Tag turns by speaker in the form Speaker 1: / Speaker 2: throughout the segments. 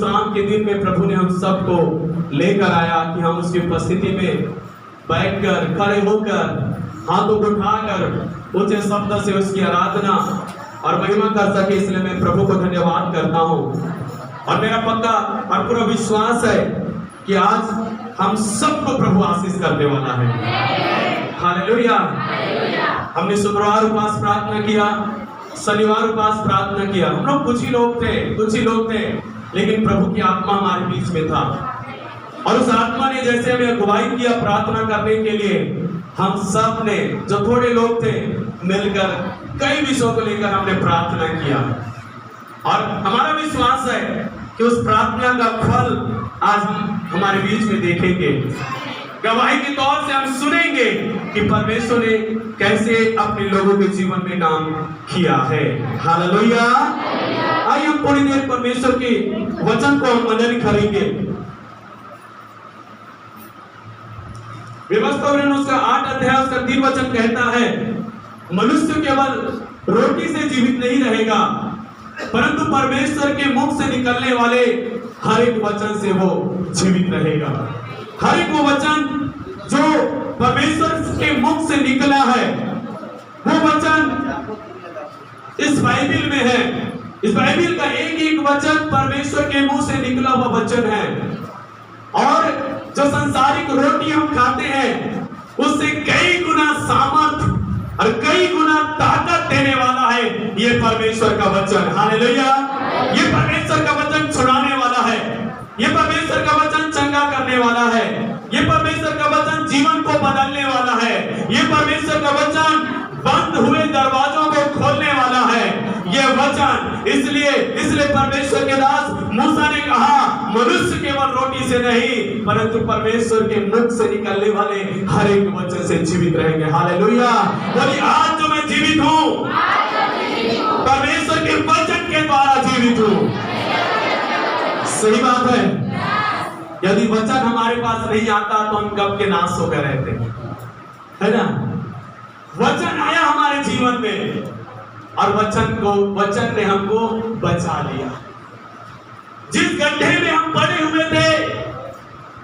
Speaker 1: विश्राम के दिन में प्रभु ने हम सबको लेकर आया कि हम उसकी उपस्थिति में बैठकर, खड़े होकर, हाथों को उठाकर ऊंचे शब्द से उसकी आराधना और महिमा कर सके। इसलिए मैं प्रभु को धन्यवाद करता हूँ और मेरा पक्का और पूरा विश्वास है कि आज हम सबको प्रभु आशीष करने वाला है। हालेलुया। हमने शुक्रवार उपवास प्रार्थना किया, शनिवार उपवास प्रार्थना किया। हम लोग कुछ ही लोग थे, लेकिन प्रभु की आत्मा हमारे बीच में था और उस आत्मा ने जैसे हमें अगुवाई किया प्रार्थना करने के लिए, हम सब ने जो थोड़े लोग थे मिलकर कई विषयों को लेकर हमने प्रार्थना किया और हमारा विश्वास है कि उस प्रार्थना का फल आज हमारे बीच में देखेंगे। गवाही के तौर से हम सुनेंगे कि परमेश्वर ने कैसे अपने लोगों के जीवन में काम किया है। हालेलुया। आइए हम थोड़ी देर परमेश्वर के वचन को हम मनन करेंगे। व्यवस्था उसका 8 अध्याय उसका 3 वचन कहता है, मनुष्य केवल रोटी से जीवित नहीं रहेगा, परंतु परमेश्वर के मुख से निकलने वाले हर एक वचन से वो जीवित रहेगा। हर एक वो वचन जो परमेश्वर के मुख से निकला है, वो वचन इस बाइबिल में है। इस बाइबिल का एक एक वचन परमेश्वर के मुंह से निकला हुआ वचन है और जो संसारिक रोटी हम खाते हैं उससे कई गुना सामर्थ और कई गुना ताकत देने वाला है ये परमेश्वर का वचन। हालेलुया। ये परमेश्वर का वचन छुड़ाने वाला है, ये परमेश्वर का वचन चंगा करने वाला है, ये परमेश्वर का वचन जीवन को बदलने वाला है, ये परमेश्वर का वचन बंद हुए दरवाजों को खोलने वाला है ये वचन। इसलिए परमेश्वर के दास मूसा ने कहा, मनुष्य केवल रोटी से नहीं परंतु परमेश्वर के मुख से निकलने वाले हर एक वचन से जीवित रहेंगे। हालेलुया। बोलिए, आज जो मैं जीवित हूँ परमेश्वर के वचन के द्वारा जीवित हूँ। सही बात है। यदि वचन हमारे पास नहीं आता तो हम कब के नाश होकर रहते, है ना। वचन आया हमारे जीवन में और वचन ने हमको बचा लिया। जिस गड्ढे में हम पड़े हुए थे,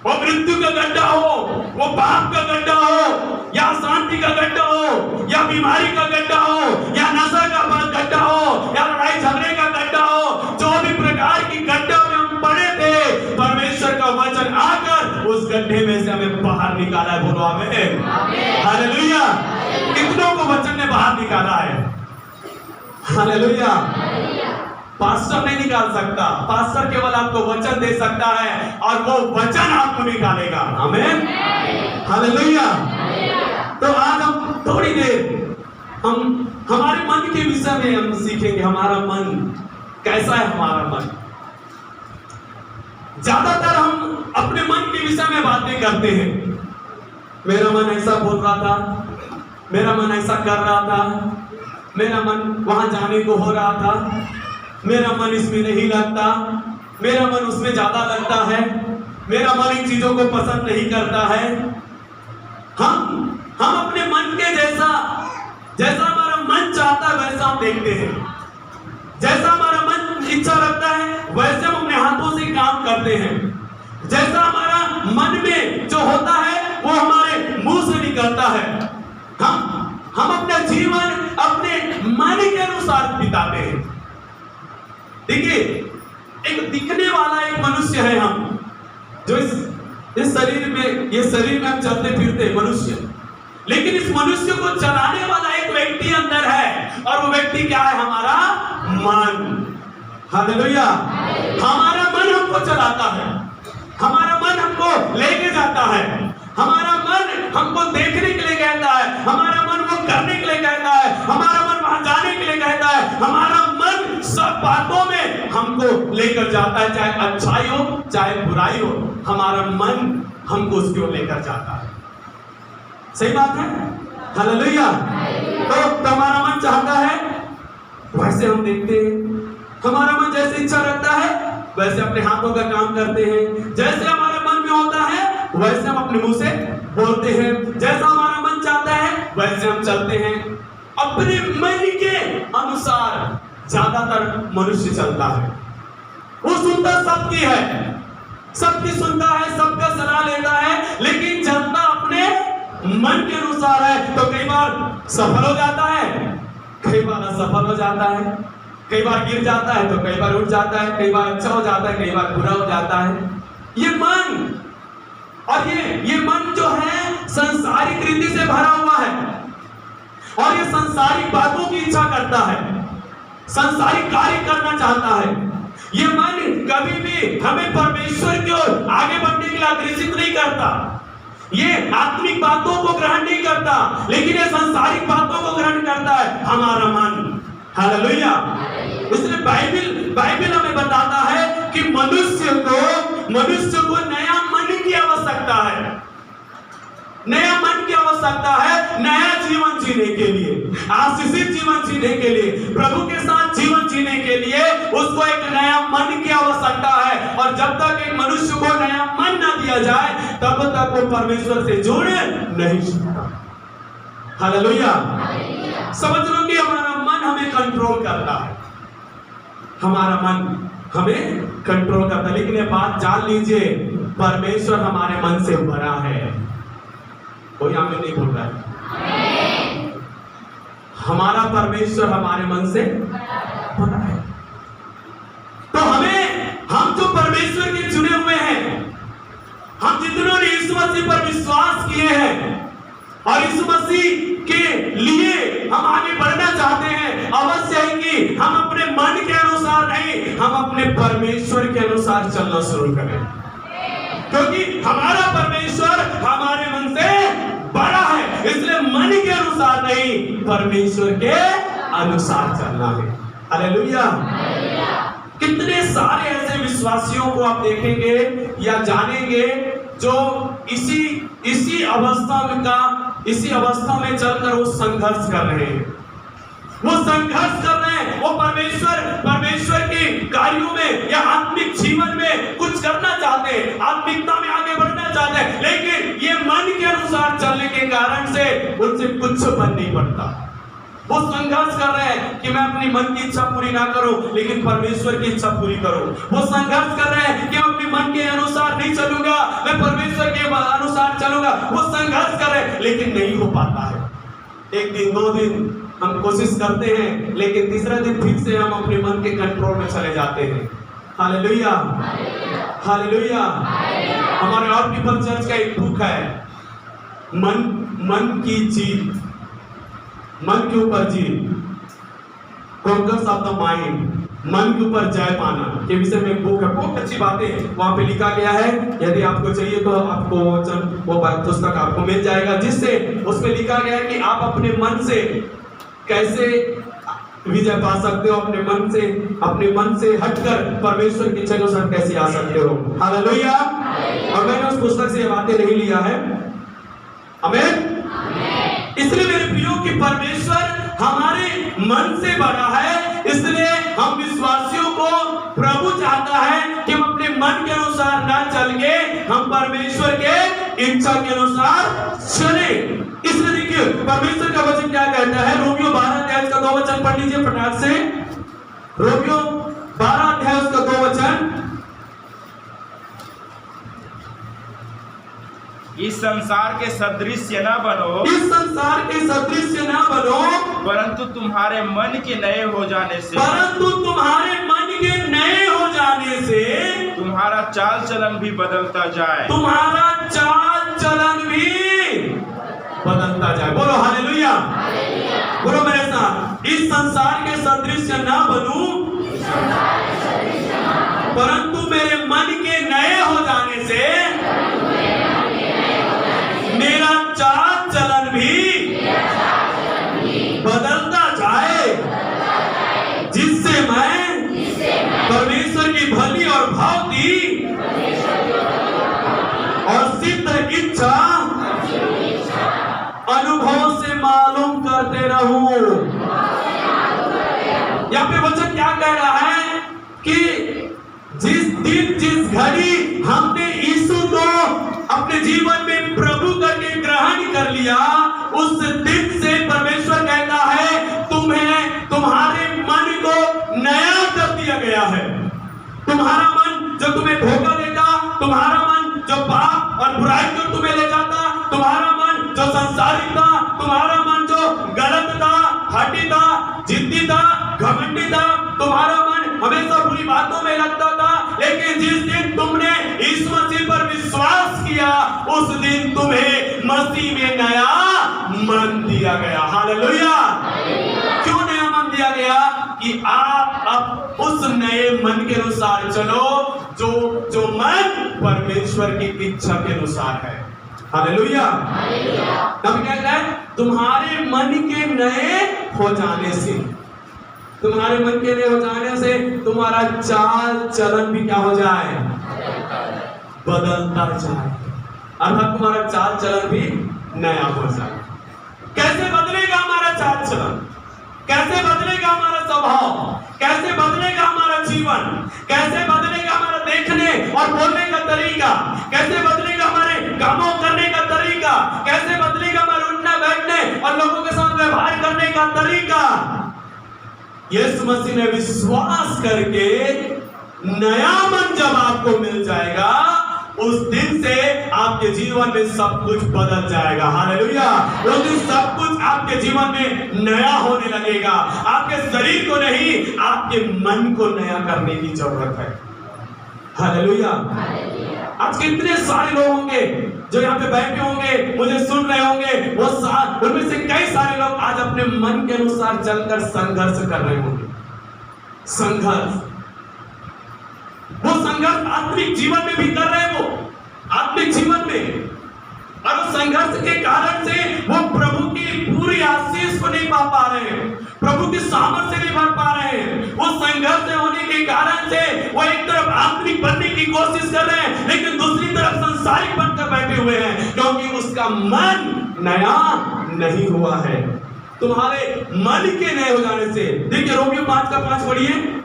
Speaker 1: वो मृत्यु का गड्ढा हो, वो पाप का गड्ढा हो, या शांति का गड्ढा हो, या बीमारी का गड्ढा हो, या नशा का गड्ढा हो, या लड़ाई झगड़े का गड्ढा हो, जो भी प्रकार की गड्ढा में हम पड़े थे, परमेश्वर का वचन आकर उस गड्ढे में से हमें बाहर निकाला है। बोलो आमीन। हालेलुया। कितनों को वचन ने बाहर निकाला है। हालेलुया। पास्टर नहीं निकाल सकता, पास्टर केवल आपको वचन दे सकता है और वो वचन आपको निकालेगा। आमीन। हालेलुया। तो आज हम थोड़ी देर हमारे मन के विषय में हम सीखेंगे। हमारा मन कैसा है? हमारा मन, ज्यादातर हम अपने मन के विषय में बातें करते हैं। मेरा मन ऐसा बोल रहा था, मेरा मन ऐसा कर रहा था, मेरा मन वहां जाने को हो रहा था, मेरा मन इसमें नहीं लगता, मेरा मन उसमें ज्यादा लगता है, मेरा मन इन चीजों को पसंद नहीं करता है। हम अपने मन के जैसा हमारा मन चाहता है वैसा हम देखते हैं, जैसा हमारा मन इच्छा रखता है वैसे हम अपने हाथों से काम करते हैं, जैसा हमारा मन में जो होता है वो हमारे मुंह से निकलता है। हम अपना जीवन अपने मन के अनुसार बिताते हैं। देखिए, एक दिखने वाला एक मनुष्य है हम, जो इस शरीर में हम चलते फिरते मनुष्य, लेकिन इस मनुष्य को चलाने वाला एक व्यक्ति अंदर है और वो व्यक्ति क्या है? हमारा मन। हालेलुया। हमारा मन हमको चलाता है, हमारा मन हमको लेके जाता है, हमारा मन हमको देखने के लिए कहता है, हमारा मन वो करने के लिए कहता है, हमारा मन वहां जाने के लिए कहता है, हमारा मन सब बातों में हमको लेकर जाता है, चाहे अच्छाई हो चाहे बुराई हो, हमारा मन हमको उसकी ओर लेकर जाता है। सही बात है। हालेलुया। तो हमारा मन चाहता है वैसे हम देखते हैं, हमारा मन जैसे इच्छा रखता है वैसे अपने हाथों का काम करते हैं, जैसे हमारे मन में होता है वैसे हम अपने मुंह से बोलते हैं, जैसा हमारा मन चाहता है वैसे हम चलते हैं। अपने मन के अनुसार ज्यादातर मनुष्य चलता है। वो सुनता सबकी है, सबकी सुनता है, सबका सलाह लेता है, लेकिन चलता अपने मन के अनुसार है तो कई बार सफल हो जाता है, कई बार असफल हो जाता है, कई बार गिर जाता है तो कई बार उठ जाता है, कई बार अच्छा हो जाता है, कई बार बुरा हो जाता है। ये मन, और ये मन जो है सांसारिक रीति से भरा हुआ है और ये सांसारिक बातों की इच्छा करता है, सांसारिक कार्य करना चाहता है। ये मन कभी भी हमें परमेश्वर की ओर आगे बढ़ने के लिए आकर्षित नहीं करता, ये आत्मिक बातों को ग्रहण नहीं करता, लेकिन ये सांसारिक बातों को ग्रहण करता है हमारा मन। हालेलुया। इसलिए बाइबल हमें बताता है कि मनुष्य को नया मन की आवश्यकता है, नया मन की आवश्यकता है, नया जीवन जीने के लिए, आशीषित जीवन जीने के लिए, प्रभु के साथ जीवन जीने के लिए उसको एक नया मन की आवश्यकता है। और जब तक एक मनुष्य को नया मन न दिया जाए तब तक वो परमेश्वर से जुड़ नहीं सकता। हालेलुया। समझ लो कि हमारा मन हमें कंट्रोल करता है, हमारा मन हमें कंट्रोल करता है, लेकिन ये बात जान लीजिए, परमेश्वर हमारे मन से बड़ा है। कोई आमीन नहीं बोल रहा है। हमारा परमेश्वर हमारे मन से बड़ा है। तो हम जो परमेश्वर के चुने हुए हैं, हम जितनों ने यीशु मसीह पर विश्वास किए हैं और यीशु मसीह के लिए हम आगे बढ़ना चाहते हैं, अवश्य है कि हम अपने मन के अनुसार नहीं, हम अपने परमेश्वर के अनुसार चलना शुरू करें, क्योंकि हमारा परमेश्वर हमारे मन से बड़ा है। इसलिए मन के अनुसार नहीं, परमेश्वर के अनुसार चलना है। हालेलुया। कितने सारे ऐसे विश्वासियों को आप देखेंगे या जानेंगे जो इसी अवस्था में चलकर वो संघर्ष कर रहे हैं, वो संघर्ष कर रहे हैं, वो परमेश्वर के कार्यों में या आत्मिक जीवन में कुछ करना चाहते हैं, आत्मिकता में आगे बढ़ना चाहते हैं, लेकिन ये मन के अनुसार चलने के कारण से उनसे कुछ बन नहीं पड़ता। वो संघर्ष कर रहे हैं कि मैं अपनी मन की इच्छा पूरी ना करूं, लेकिन परमेश्वर की इच्छा पूरी करूं। वो संघर्ष कर रहे हैं कि मैं अपने मन के अनुसार नहीं चलूंगा, मैं परमेश्वर के अनुसार चलूंगा। वो संघर्ष कर रहे हैं, लेकिन नहीं हो पाता है। एक दिन, 2 दिन हम कोशिश करते हैं, लेकिन तीसरा दिन फिर से हम अपने मन के कंट्रोल में चले जाते हैं। Hallelujah, hallelujah. हमारे और पीपल चर्च का एक बुक है, मन की जीत, मन के ऊपर जीत, कॉन्कर्स ऑफ द माइंड, मन के ऊपर जय पाना के विषय में एक बुक है। बहुत अच्छी बातें वहां पे लिखा गया है। यदि आपको चाहिए तो आपको वो पुस्तक आपको मिल जाएगा, जिससे उसमें लिखा गया है कि आप अपने मन से कैसे विजय पा सकते हो, अपने मन से हटकर परमेश्वर की इच्छा के अनुसार कैसे आ सकते हो। हालेलुया। और मैंने उस पुस्तक से ये बातें नहीं लिया है। आमीन। इसलिए मेरे प्रियो कि परमेश्वर हमारे मन से बड़ा है, इसलिए हम विश्वासियों को प्रभु चाहता है कि हम अपने मन के अनुसार ना चल के हम परमेश्वर के इच्छा के अनुसार चले। इसलिए देखिए परमेश्वर का वचन क्या कहता है, रोमियो 12 अध्याय का 2 वचन पढ़ लीजिए फटाक से। रोमियो 12 अध्याय का 2 वचन।
Speaker 2: इस संसार के सदृश्य न बनो,
Speaker 1: इस संसार के सदृश्य न बनो,
Speaker 2: परंतु तुम्हारे मन के नए हो जाने से,
Speaker 1: परंतु तुम्हारे मन के नए हो जाने से
Speaker 2: तुम्हारा चाल चलन भी बदलता जाए,
Speaker 1: तुम्हारा चाल चलन भी बदलता जाए। बोलो हालेलुया, बोलो मेरे साथ। इस संसार के सदृश्य न बनूं, परंतु मेरे मन के नए हो जाने से मेरा चाल चलन भी बदलता जाए, जिससे मैं परमेश्वर की भली और भावती और सिद्ध इच्छा अनुभव से मालूम करते रहूं। यहाँ पे वचन क्या कह रहा है कि जिस दिन जिस घड़ी हमने यीशु को अपने जीवन में प्रभु करके ग्रहण कर लिया, उस दिन से परमेश्वर कहता है तुम्हें तुम्हारे मन को नया कर दिया गया है, तुम्हारे जो तुम्हें धोखा देता, तुम्हारा मन जो पाप और बुराई की ओर तुम्हें ले जाता, तुम्हारा मन जो संसारिक था, तुम्हारा मन जो गलत था, हठी था, जिद्दी था, घमंडी था, तुम्हारा मन हमेशा बुरी बातों में लगता था। लेकिन जिस दिन तुमने यीशु मसीह पर विश्वास किया, उस दिन तुम्हें मसीह में नया मन दिया गया। हालेलुया। क्यों नया मन दिया गया? कि आप अब उस नए मन के अनुसार चलो जो मन परमेश्वर की इच्छा के अनुसार है। हालेलुया। तब क्या कहता है? तुम्हारे मन के नए हो जाने से, तुम्हारे मन के नए हो जाने से तुम्हारा चाल चलन भी क्या हो जाए? बदलता जाए। अर्थात तुम्हारा चाल चलन भी नया हो जाए। कैसे बदलेगा हमारा चाल चलन? कैसे बदलेगा हमारा स्वभाव? कैसे बदलेगा हमारा जीवन? कैसे बदलेगा हमारा देखने और बोलने का तरीका? कैसे बदलेगा हमारे कामों करने का तरीका? कैसे बदलेगा हमारे उठने बैठने और लोगों के साथ व्यवहार करने का तरीका? यीशु मसीह में विश्वास करके नया मन जब आपको मिल जाएगा, उस दिन से आपके जीवन में सब कुछ बदल जाएगा। हालेलुया। उस दिन सब कुछ आपके जीवन में नया होने लगेगा। आपके शरीर को नहीं, आपके मन को नया करने की जरूरत है। हालेलुया। आज कितने सारे लोग होंगे जो यहाँ पे बैठे होंगे, मुझे सुन रहे होंगे, उनमें से कई सारे लोग आज अपने मन के अनुसार चलकर संघर्ष कर रहे होंगे। संघर्ष, वो संघर्ष आत्मिक जीवन में भी कर रहे हैं, वो आत्मिक जीवन में, और उस संघर्ष के कारण से वो प्रभु की पूरी आशीष को नहीं पा पा रहे हैं, प्रभु की सामर्थ से नहीं भर पा रहे हैं। उस संघर्ष होने के कारण से वो एक तरफ आत्मिक बनने की कोशिश कर रहे हैं, लेकिन दूसरी तरफ संसारिक बनकर बैठे हुए हैं, क्योंकि उसका मन नया नहीं हुआ है। तुम्हारे मन के नए हो जाने से, देखिए रोमियो 5:5 पढ़िए।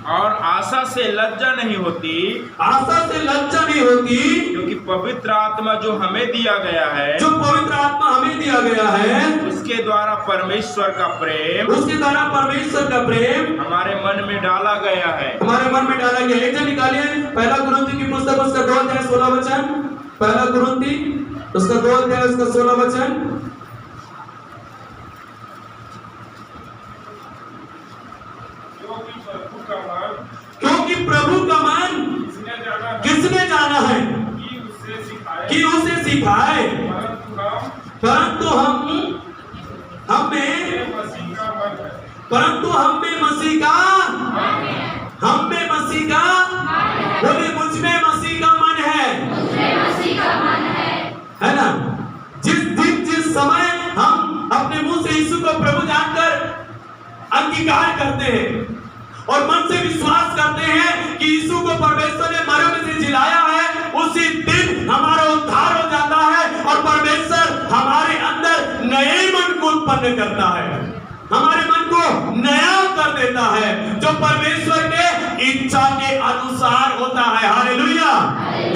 Speaker 2: और आशा से लज्जा नहीं होती,
Speaker 1: आशा से लज्जा नहीं होती,
Speaker 2: क्योंकि पवित्र आत्मा जो हमें दिया गया है,
Speaker 1: जो पवित्र आत्मा हमें दिया गया है,
Speaker 2: उसके द्वारा परमेश्वर का प्रेम,
Speaker 1: उसके द्वारा परमेश्वर का प्रेम
Speaker 2: हमारे मन में डाला गया है।
Speaker 1: हमारे मन में डाला गया। एक जन निकालिए 1 कुरिन्थी की पुस्तक उसका 2 अध्याय 16 वचन। 1 कुरिन्थी उसका 2 अध्याय उसका 16 वचन। क्योंकि प्रभु का मन किसने जाना है कि उसे सिखाए, परंतु हम में मसीह का, हम में मसीह का, बोले मुझ में मसीह का मन है ना। जिस समय हम अपने मुंह से यीशु को प्रभु जानकर अंगीकार करते हैं और मन से विश्वास करते हैं कि यीशु को परमेश्वर ने मरे में से जिलाया है, उसी दिन हमारा उद्धार हो जाता है और परमेश्वर हमारे अंदर नए मन को उत्पन्न करता है, हमारे मन को नया कर देता है, जो परमेश्वर के इच्छा के अनुसार होता है। Hallelujah,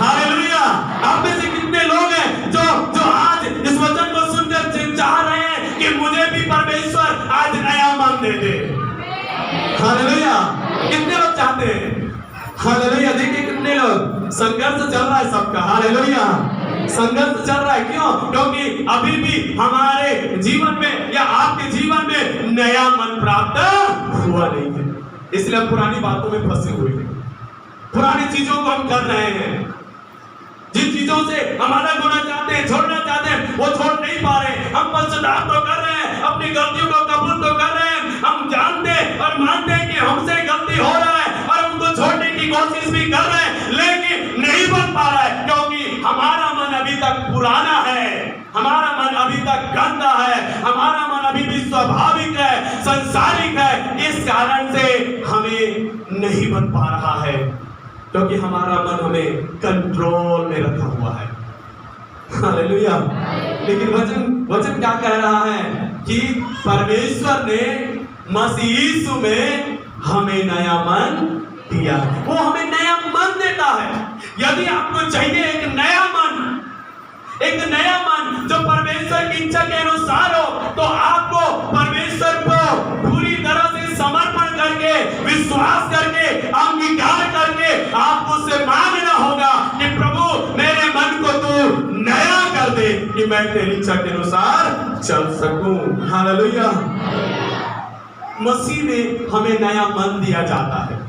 Speaker 1: hallelujah. आप में से कितने लोग हैं जो आज इस वचन को सुनकर चाह रहे हैं कि मुझे भी परमेश्वर आज नया मन दे दे? हालेलुया। कितने लोग चाहते हैं? हालेलुया। देखिए कितने लोग, संघर्ष चल रहा है सबका। हालेलुया, संघर्ष चल रहा है। क्यों? क्योंकि अभी भी हमारे जीवन में या आपके जीवन में नया मन प्राप्त हुआ नहीं है, इसलिए हम पुरानी बातों में फंसे हुए हैं, पुरानी चीजों को हम कर रहे हैं। जिन चीजों से हम अलग होना चाहते हैं, छोड़ना चाहते हैं, वो छोड़ नहीं पा रहे। हम पश्चाताप तो कर रहे हैं, अपनी गलतियों को कबूल तो कर रहे हैं, हम जानते और मानते हैं कि हमसे गलती हो रहा है और हम उनको छोड़ने की कोशिश भी कर रहे हैं, लेकिन नहीं बन पा रहा है, क्योंकि हमारा मन अभी तक पुराना है, हमारा मन अभी तक गंदा है, हमारा मन अभी भी स्वाभाविक है, संसारिक है। इस कारण से हमें नहीं बन पा रहा है, क्योंकि हमारा मन हमें कंट्रोल में रखा हुआ है। हालेलुया। लेकिन वचन क्या कह रहा है कि परमेश्वर ने मसीह यीशु में हमें नया मन दिया, वो हमें नया मन देता है। यदि आपको चाहिए एक नया मन, एक नया मन जो परमेश्वर की इच्छा के अनुसार हो, तो आपको परमेश्वर को पूरी तरह से समर्पण करके, विश्वास करके, अंगीकार करके आपको उससे मांगना होगा कि प्रभु मेरे मन को तू नया कर दे कि मैं तेरी इच्छा के अनुसार चल सकूं। हालेलुया। मसीह में हमें नया मन दिया जाता है।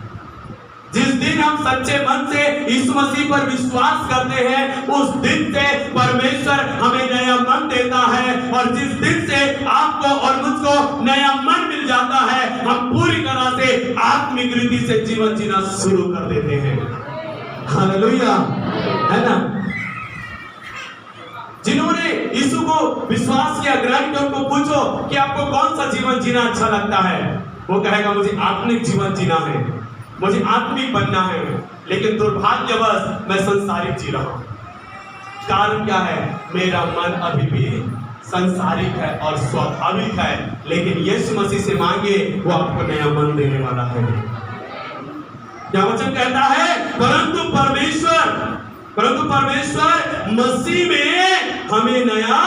Speaker 1: जिस दिन हम सच्चे मन से यीशु मसीह पर विश्वास करते हैं, उस दिन से परमेश्वर हमें नया मन देता है। और जिस दिन से आपको और मुझको नया मन मिल जाता है, हम पूरी तरह से आत्मिक रीति से जीवन जीना शुरू कर देते हैं। हालेलुया, है ना। जिन्होंने यीशु को विश्वास किया, ग्रहण किया, उनको पूछो कि आपको कौन सा जीवन जीना अच्छा लगता है, वो कहेगा मुझे आत्मिक जीवन जीना है, मुझे आत्मिक बनना है। लेकिन दुर्भाग्यवश मैं संसारिक जी रहा हूं। कारण क्या है? मेरा मन अभी भी संसारिक है और स्वाभाविक है। लेकिन यीशु मसीह से मांगे, वो आपको नया मन देने वाला है। क्या वचन कहता है? परंतु परमेश्वर मसीह में हमें नया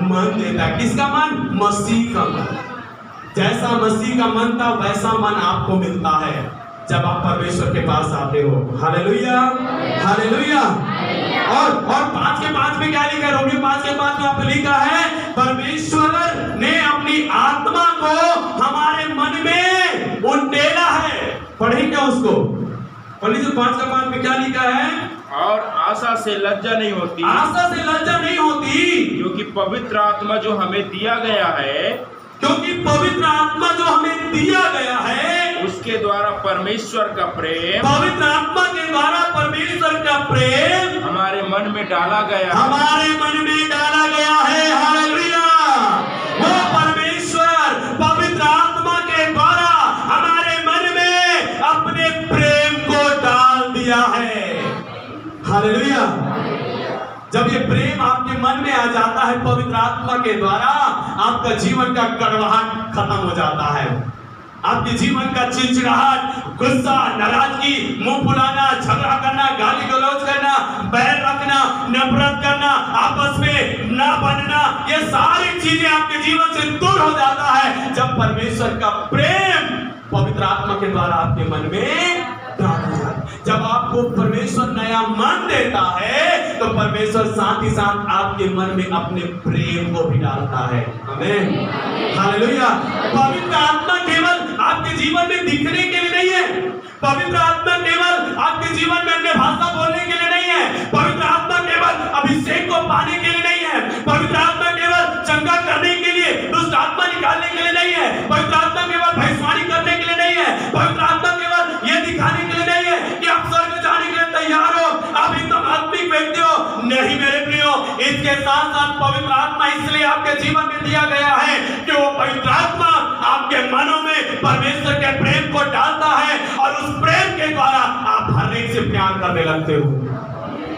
Speaker 1: मन देता है। किसका मन? मसीह का मन। जैसा मसीह का मन था वैसा मन आपको मिलता है जब आप परमेश्वर के पास आते हो। Hallelujah, hallelujah. और 5:5 में क्या लिखा है? रोमियो 5:5 में आपने लिखा है, परमेश्वर ने अपनी आत्मा को हमारे मन में उंडेला है। पढ़े क्या उसको? पढ़ लीजिए 5:5 में क्या लिखा है?
Speaker 2: और आशा से लज्जा नहीं होती,
Speaker 1: आशा से लज्जा नहीं होती,
Speaker 2: क्योंकि पवित्र आत्मा जो हमें दिया गया है,
Speaker 1: क्योंकि पवित्र आत्मा जो हमें दिया गया है,
Speaker 2: उसके द्वारा परमेश्वर का प्रेम,
Speaker 1: पवित्र आत्मा के द्वारा परमेश्वर का प्रेम
Speaker 2: हमारे मन में डाला गया,
Speaker 1: हमारे मन में डाला गया है। हालेलुया। वो परमेश्वर पवित्र आत्मा के द्वारा हमारे मन में अपने प्रेम को डाल दिया है। हालेलुया। जब ये प्रेम आपके मन में आ जाता है पवित्र आत्मा के द्वारा, आपका जीवन का कड़वाहट खत्म हो जाता है। आपके जीवन का चिड़चिड़ाहट, गुस्सा, नाराजगी, मुंह फुलाना, झगड़ा करना, गाली गलौज करना, बैर रखना, नफरत करना, आपस में ना बनना, ये सारी चीजें आपके जीवन से दूर हो जाता है जब परमेश्वर का प्रेम पवित्र आत्मा के द्वारा आपके मन में डाला जाए। जब आपको परमेश्वर नया मन देता है तो परमेश्वर साथ ही साथ आपके मन में अपने प्रेम को भी डालता है। आमीन, हालेलुया। पवित्र आत्मा केवल आपके जीवन में दिखने के लिए नहीं है। पवित्र आत्मा केवल आपके जीवन में अन्य भाषा बोलने के लिए नहीं है। पवित्र आत्मा केवल अभिषेक को पाने के लिए नहीं है। पवित्र आत्मा केवल चंगा करने के लिए, दुष्ट आत्मा निकालने के लिए नहीं है। पवित्र आत्मा केवल भविष्यवाणी करने के लिए नहीं है। पवित्र आत्मा केवल यह दिखाने के लिए नहीं है कि आप स्वर्ग जाने के लिए तैयार हो, आप एकदम आत्मिक व्यक्ति हो। नहीं मेरे प्रियो, इसके साथ साथ पवित्र आत्मा इसलिए आपके जीवन में दिया गया है कि वो पवित्र आत्मा आपके मनों में परमेश्वर के प्रेम को डालता है और उस प्रेम के द्वारा आप हर एक से प्यार करने लगते हो,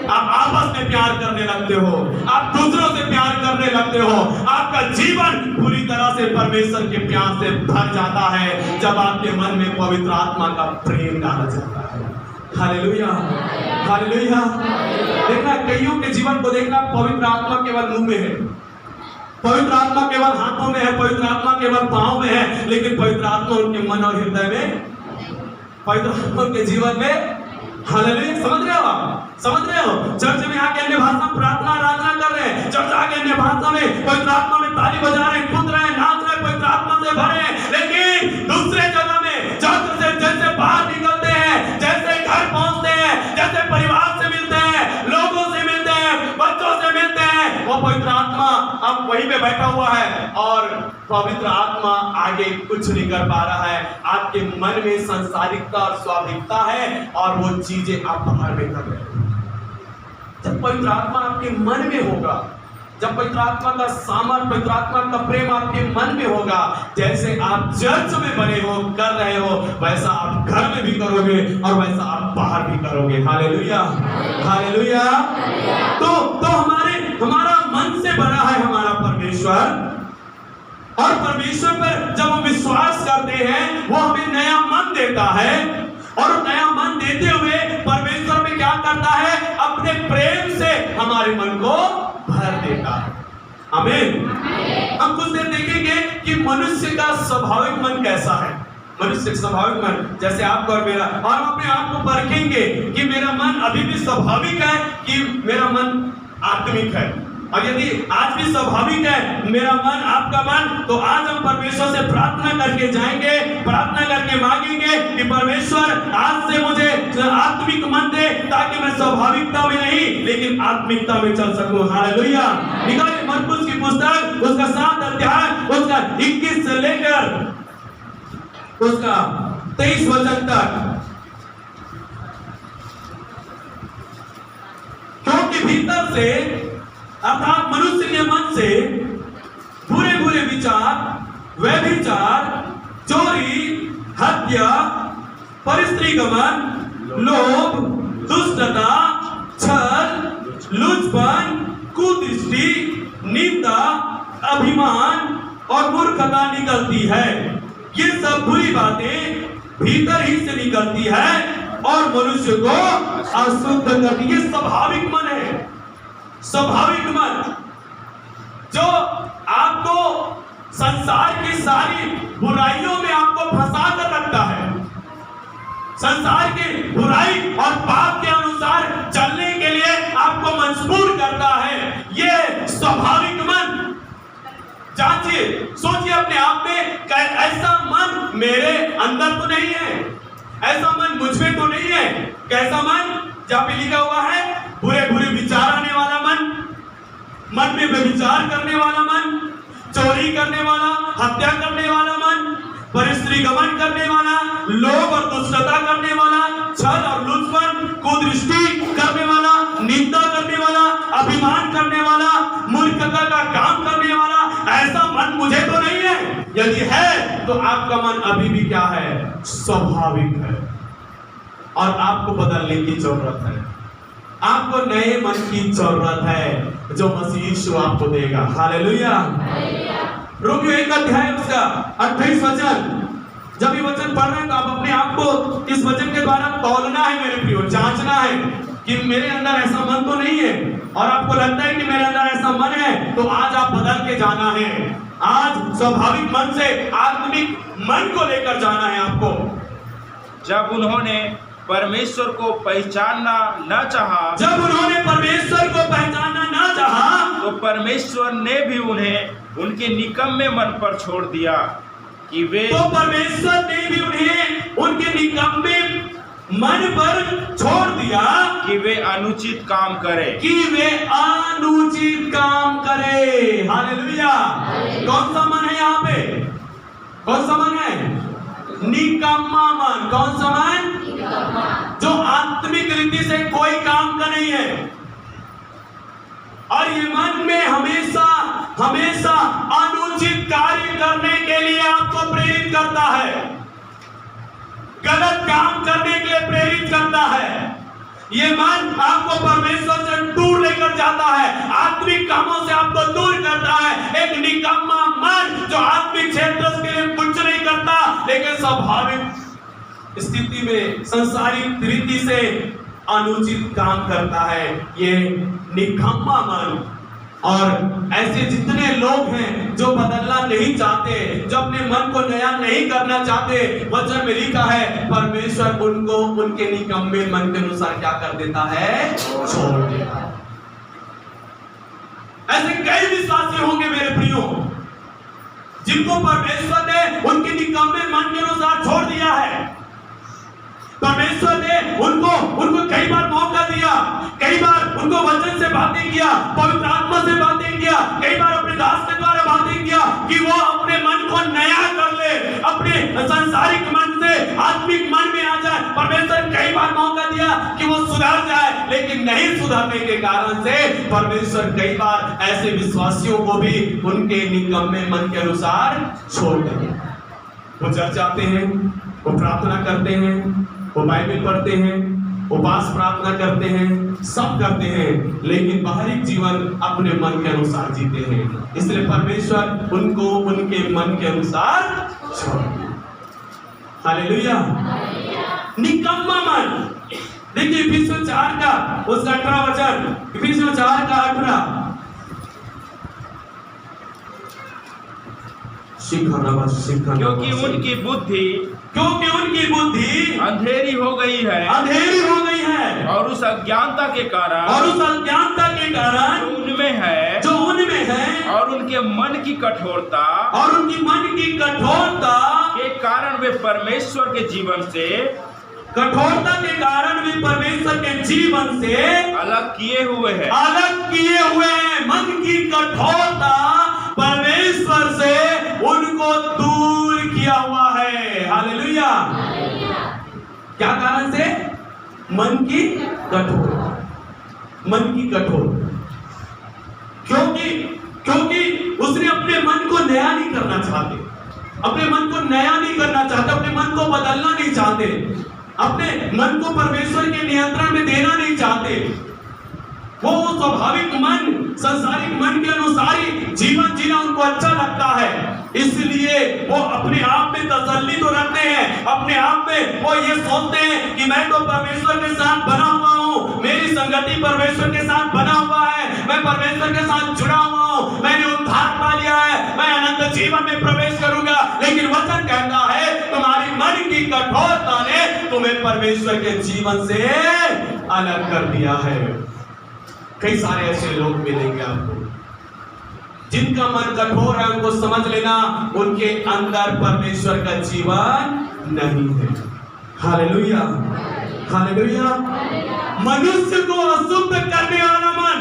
Speaker 1: आप आपस में प्यार करने लगते हो, आप दूसरों से प्यार करने लगते हो। आपका जीवन पूरी तरह से परमेश्वर के प्यार से भर जाता है जब आपके मन में पवित्र आत्मा का प्रेम डाला जाता है। Hallelujah, hallelujah. देखना, कईयों के जीवन को देखना, पवित्र आत्मा केवल मुंह में है, पवित्र आत्मा केवल हाथों में है, पवित्र आत्मा केवल पांव में है, लेकिन पवित्र आत्मा उनके मन और हृदय में, पवित्र आत्मा के जीवन में। हालेलुया। समझ रहे हो आप? समझ रहे हो? चर्च में आके अन्य भाषा में प्रार्थना आराधना कर रहे हैं, चर्च आके अन्य भाषा में पवित्र आत्मा में ताली बजा रहे हैं, कूद रहे हैं, नाच रहे हैं, पवित्र आत्मा से भरे हैं। लेकिन दूसरे जगह में चर्च से जैसे बाहर निकलते हैं, जैसे घर पहुंचते हैं, जैसे परिवार से मिलते हैं, लोगों से मिलते हैं, बच्चों से मिलते हैं, वो पवित्र आत्मा अब वहीं पे बैठा हुआ है और पवित्र आत्मा आगे कुछ नहीं कर पा रहा है। आपके मन में संसारिकता और स्वाभाविकता है और वो चीजें आप बाहर में कर रहे हैं। जब पवित्र आत्मा आपके मन में होगा, जब पवित्र आत्मा का सामर्थ, पवित्र आत्मा का प्रेम आपके मन में होगा, जैसे आप चर्च में बने हो, कर रहे हो, वैसा आप घर में भी करोगे और वैसा आप बाहर भी करोगे। Hallelujah, hallelujah. तो हमारा मन से बना है हमारा परमेश्वर, और परमेश्वर पर जब हम विश्वास करते हैं वो हमें नया मन देता है, और नया मन देते हुए परमेश्वर में क्या करता है? अपने प्रेम से हमारे मन को भर देता है। आमीन। हम कुछ देर देखेंगे कि मनुष्य का स्वाभाविक मन कैसा है। मनुष्य स्वाभाविक मन जैसे आपका और मेरा, और हम अपने आप को परखेंगे कि मेरा मन अभी भी स्वाभाविक है कि मेरा मन आत्मिक है। और यदि आज भी स्वाभाविक है मेरा मन, आपका मन, तो आज हम परमेश्वर से प्रार्थना करके जाएंगे, प्रार्थना करके मांगेंगे कि परमेश्वर आज से मुझे आत्मिक मन दे, ताकि मैं स्वाभाविकता में नहीं लेकिन आत्मिकता में चल सकूं। हालेलुया। निकालिए मरकुस की पुस्तक, उसका 7 अध्याय, उसका 21 से लेकर उसका 23 वचन तक। क्योंकि भीतर से अर्थात मनुष्य के मन से बुरे बुरे विचार, व्यभिचार, चोरी, हत्या, परस्त्रीगमन, लोभ, दुष्टता, छल, लुचपन, कुदृष्टि, निंदा, अभिमान और मूर्खता निकलती है। ये सब बुरी बातें भीतर ही से निकलती है और मनुष्य को अशुद्ध करती है। ये स्वाभाविक मन है, स्वाभाविक मन जो आपको संसार की सारी बुराइयों में आपको फंसा कर रखता है, संसार की बुराई और पाप के अनुसार चलने के लिए आपको मजबूर करता है। ये स्वाभाविक मन। जांचिए, सोचिए अपने आप में, ऐसा मन मेरे अंदर तो नहीं है, ऐसा मन मुझ में तो नहीं है। कैसा मन? जहां पे लिखा हुआ है बुरे बुरे विचार आने वाला मन, मन में व्यभिचार करने वाला मन, चोरी करने वाला, हत्या करने वाला मन, परस्त्रीगमन करने वाला, लोभ और दुष्टता करने वाला, छल और लुचपन, कुदृष्टि करने वाला, निंदा करने वाला, अभिमान करने वाला, मूर्खता का काम करने वाला। ऐसा मन मुझे तो नहीं है। यदि है तो आपका मन अभी भी क्या है? स्वाभाविक है और आपको बदलने की जरूरत है। आपको नए मन की जरूरत है जो मसीह यीशु आपको देगा। हालेलुया। रोमियो 1 अध्याय उसका 28 वचन। जब ये वचन पढ़ रहे हैं तो आप अपने आप को इस वचन के द्वारा तौलना है मेरे प्रियो, जांचना है कि मेरे अंदर ऐसा मन तो नहीं है। और आपको लगता है कि मेरे अंदर ऐसा मन है तो आज आप बदल के जाना है। आज स्वाभाविक मन से आत्मिक मन को लेकर जाना है आपको।
Speaker 2: जब उन्होंने परमेश्वर को पहचानना न चाहा,
Speaker 1: जब उन्होंने परमेश्वर को पहचानना न चाहा,
Speaker 2: तो परमेश्वर ने भी उन्हें उनके निकम्मे मन पर छोड़ दिया कि वे,
Speaker 1: तो परमेश्वर ने भी उन्हें उनके निकम्मे मन पर छोड़ दिया
Speaker 2: कि वे अनुचित काम करें,
Speaker 1: कि वे अनुचित काम करें। हालेलुया। कौन सा मन है यहाँ पे? कौन सा मन है? निकम्मा मन। कौन सा मन? जो आत्मिक रीति से कोई काम का नहीं है। और ये मन में हमेशा हमेशा अनुचित कार्य करने के लिए आपको प्रेरित करता है, गलत काम करने के लिए प्रेरित करता है। ये मन आपको परमेश्वर से दूर लेकर जाता है, आत्मिक कामों से आपको दूर करता है। एक निकम्मा मन जो आत्मिक क्षेत्र के लिए कुछ नहीं करता, लेकिन स्वाभाविक स्थिति में संसारिक रीति से अनुचित काम करता है, ये निकम्मा मन। और ऐसे जितने लोग हैं जो बदलना नहीं चाहते, जो अपने मन को नया नहीं करना चाहते, वचन में लिखा है परमेश्वर उनको उनके निकम्मे मन के अनुसार क्या कर देता है? छोड़ देता है। ऐसे कई विश्वासी होंगे मेरे प्रियो जिनको परमेश्वर ने उनके निकम्मे मन के अनुसार छोड़ दिया है। परमेश्वर ने उनको कई बार मौका दिया, कई बार उनको वचन से बातें किया, पवित्र आत्मा से बातें किया, कई बार अपने दास के द्वारा बातें किया कि वो अपने मन को नया कर ले, अपने सांसारिक मन से आत्मिक मन में आ जाए। परमेश्वर कई बार मौका दिया कि वो सुधर जाए, लेकिन नहीं सुधरने के कारण से परमेश्वर कई बार ऐसे विश्वासियों को भी उनके निकम्मे मन के अनुसार छोड़ देते। वो चर्च आते हैं, वो प्रार्थना करते हैं, वो बाइबल पढ़ते हैं, उपास प्रार्थना करते हैं, सब करते हैं, लेकिन बाहरी जीवन अपने मन के अनुसार जीते हैं। इसलिए परमेश्वर उनको उनके मन के अनुसार छोड़ दिया। हालेलुया। निकम्मा मन। देखिए इफिसियों 4 का उसका 18 वचन, इफिसियों 4 का 18। क्योंकि
Speaker 2: उनकी बुद्धि
Speaker 1: क्योंकि उनकी बुद्धि
Speaker 2: अंधेरी हो गई है
Speaker 1: अंधेरी हो गई है
Speaker 2: और उस अज्ञानता के कारण
Speaker 1: और उस अज्ञानता के कारण
Speaker 2: जो उनमें है
Speaker 1: और
Speaker 2: उनके मन की कठोरता
Speaker 1: उनकी मन की कठोरता
Speaker 2: के कारण वे परमेश्वर के जीवन से
Speaker 1: कठोरता के कारण भी परमेश्वर के जीवन से
Speaker 2: अलग किए हुए हैं।
Speaker 1: मन की कठोरता परमेश्वर से उनको दूर किया हुआ है। हालेलुया। क्या कारण से? मन की कठोरता। क्योंकि उसने अपने मन को नया नहीं करना चाहते, अपने मन को बदलना नहीं चाहते, अपने मन को परमेश्वर के नियंत्रण में देना नहीं चाहते। वो स्वाभाविक मन, संसारिक मन के अनुसार ही जीवन जीना उनको अच्छा लगता है, इसलिए वो अपने आप में तसल्ली तो रखते हैं, अपने आप में वो ये सोचते हैं कि मैं तो परमेश्वर के साथ बना हुआ हूँ, मेरी संगति परमेश्वर के साथ बना हुआ है, मैं परमेश्वर के साथ जुड़ा हुआ हूँ, मैंने उद्धार पा लिया है, मैं अनंत जीवन में प्रवेश करूंगा। लेकिन वचन कहता है तुम्हारी मन की कठोरता ने तुम्हें परमेश्वर के जीवन से अलग कर दिया है। कई सारे ऐसे लोग मिलेंगे आपको जिनका मन कठोर है, उनको समझ लेना उनके अंदर परमेश्वर का जीवन नहीं है। Hallelujah, hallelujah. मनुष्य को अशुद्ध करने वाला मन,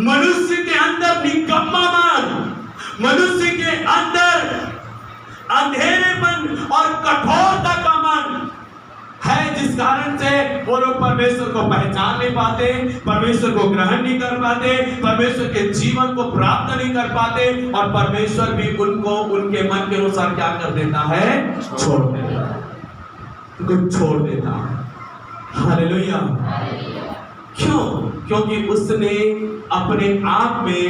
Speaker 1: मनुष्य के अंदर निकम्मा मन, मनुष्य के अंदर अंधेरेपन और कठोरता का मन है, जिस कारण से वो लोग परमेश्वर को पहचान नहीं पाते, परमेश्वर को ग्रहण नहीं कर पाते, परमेश्वर के जीवन को प्राप्त नहीं कर पाते, और परमेश्वर भी उनको उनके मन के अनुसार क्या कर देता है? छोड़ देता है, कुछ छोड़ देता है। हालेलुया। क्यों? क्योंकि उसने अपने आप में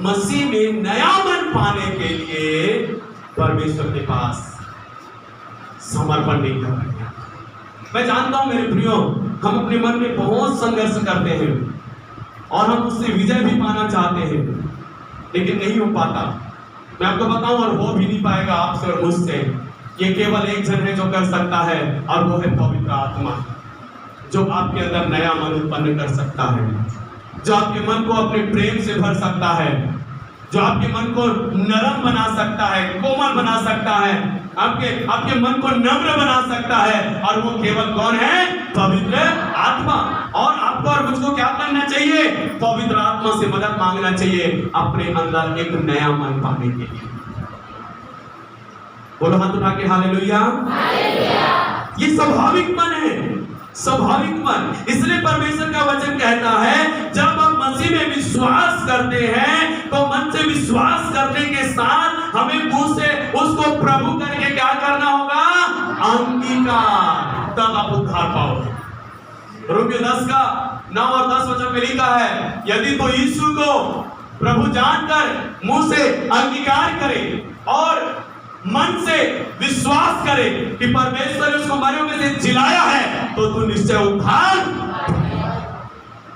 Speaker 1: मसीह में नया मन पाने के लिए परमेश्वर के पास समर्पण नहीं कर रहे। मैं जानता हूं मेरे प्रियो, हम अपने मन में बहुत संघर्ष करते हैं और हम उससे विजय भी पाना चाहते हैं, लेकिन नहीं हो पाता। मैं आपको बताऊं, और हो भी नहीं पाएगा आपसे और मुझसे। ये केवल एक जन है जो कर सकता है, और वो है पवित्र आत्मा, जो आपके अंदर नया मन उत्पन्न कर सकता है, जो आपके मन को अपने प्रेम से भर सकता है, जो आपके मन को नरम बना सकता है, कोमल बना सकता है, आपके मन को नम्र बना सकता है। और वो केवल कौन है? पवित्र आत्मा। और आपको और मुझको क्या करना चाहिए? पवित्र आत्मा से मदद मांगना चाहिए अपने अंदर एक नया मन पाने के लिए। बोलो हाथ उठा के हालेलुया। ये स्वाभाविक मन है, स्वाभाविक मन। इसलिए परमेश्वर का वचन कहता है जब हम मसीह में विश्वास करते हैं तो मन से विश्वास करने के साथ हमें मुंह से उसको प्रभु करके क्या करना होगा? अंगीकार, तब आप उद्धार पाओगे। रोमियो 10:9 और 10 वचन में लिखा है, यदि तो यीशु को प्रभु जानकर मुंह से अंगीकार करे और मन से विश्वास करे कि परमेश्वर ने उसको मरे में से जिलाया है, तो तू निश्चय उद्धार।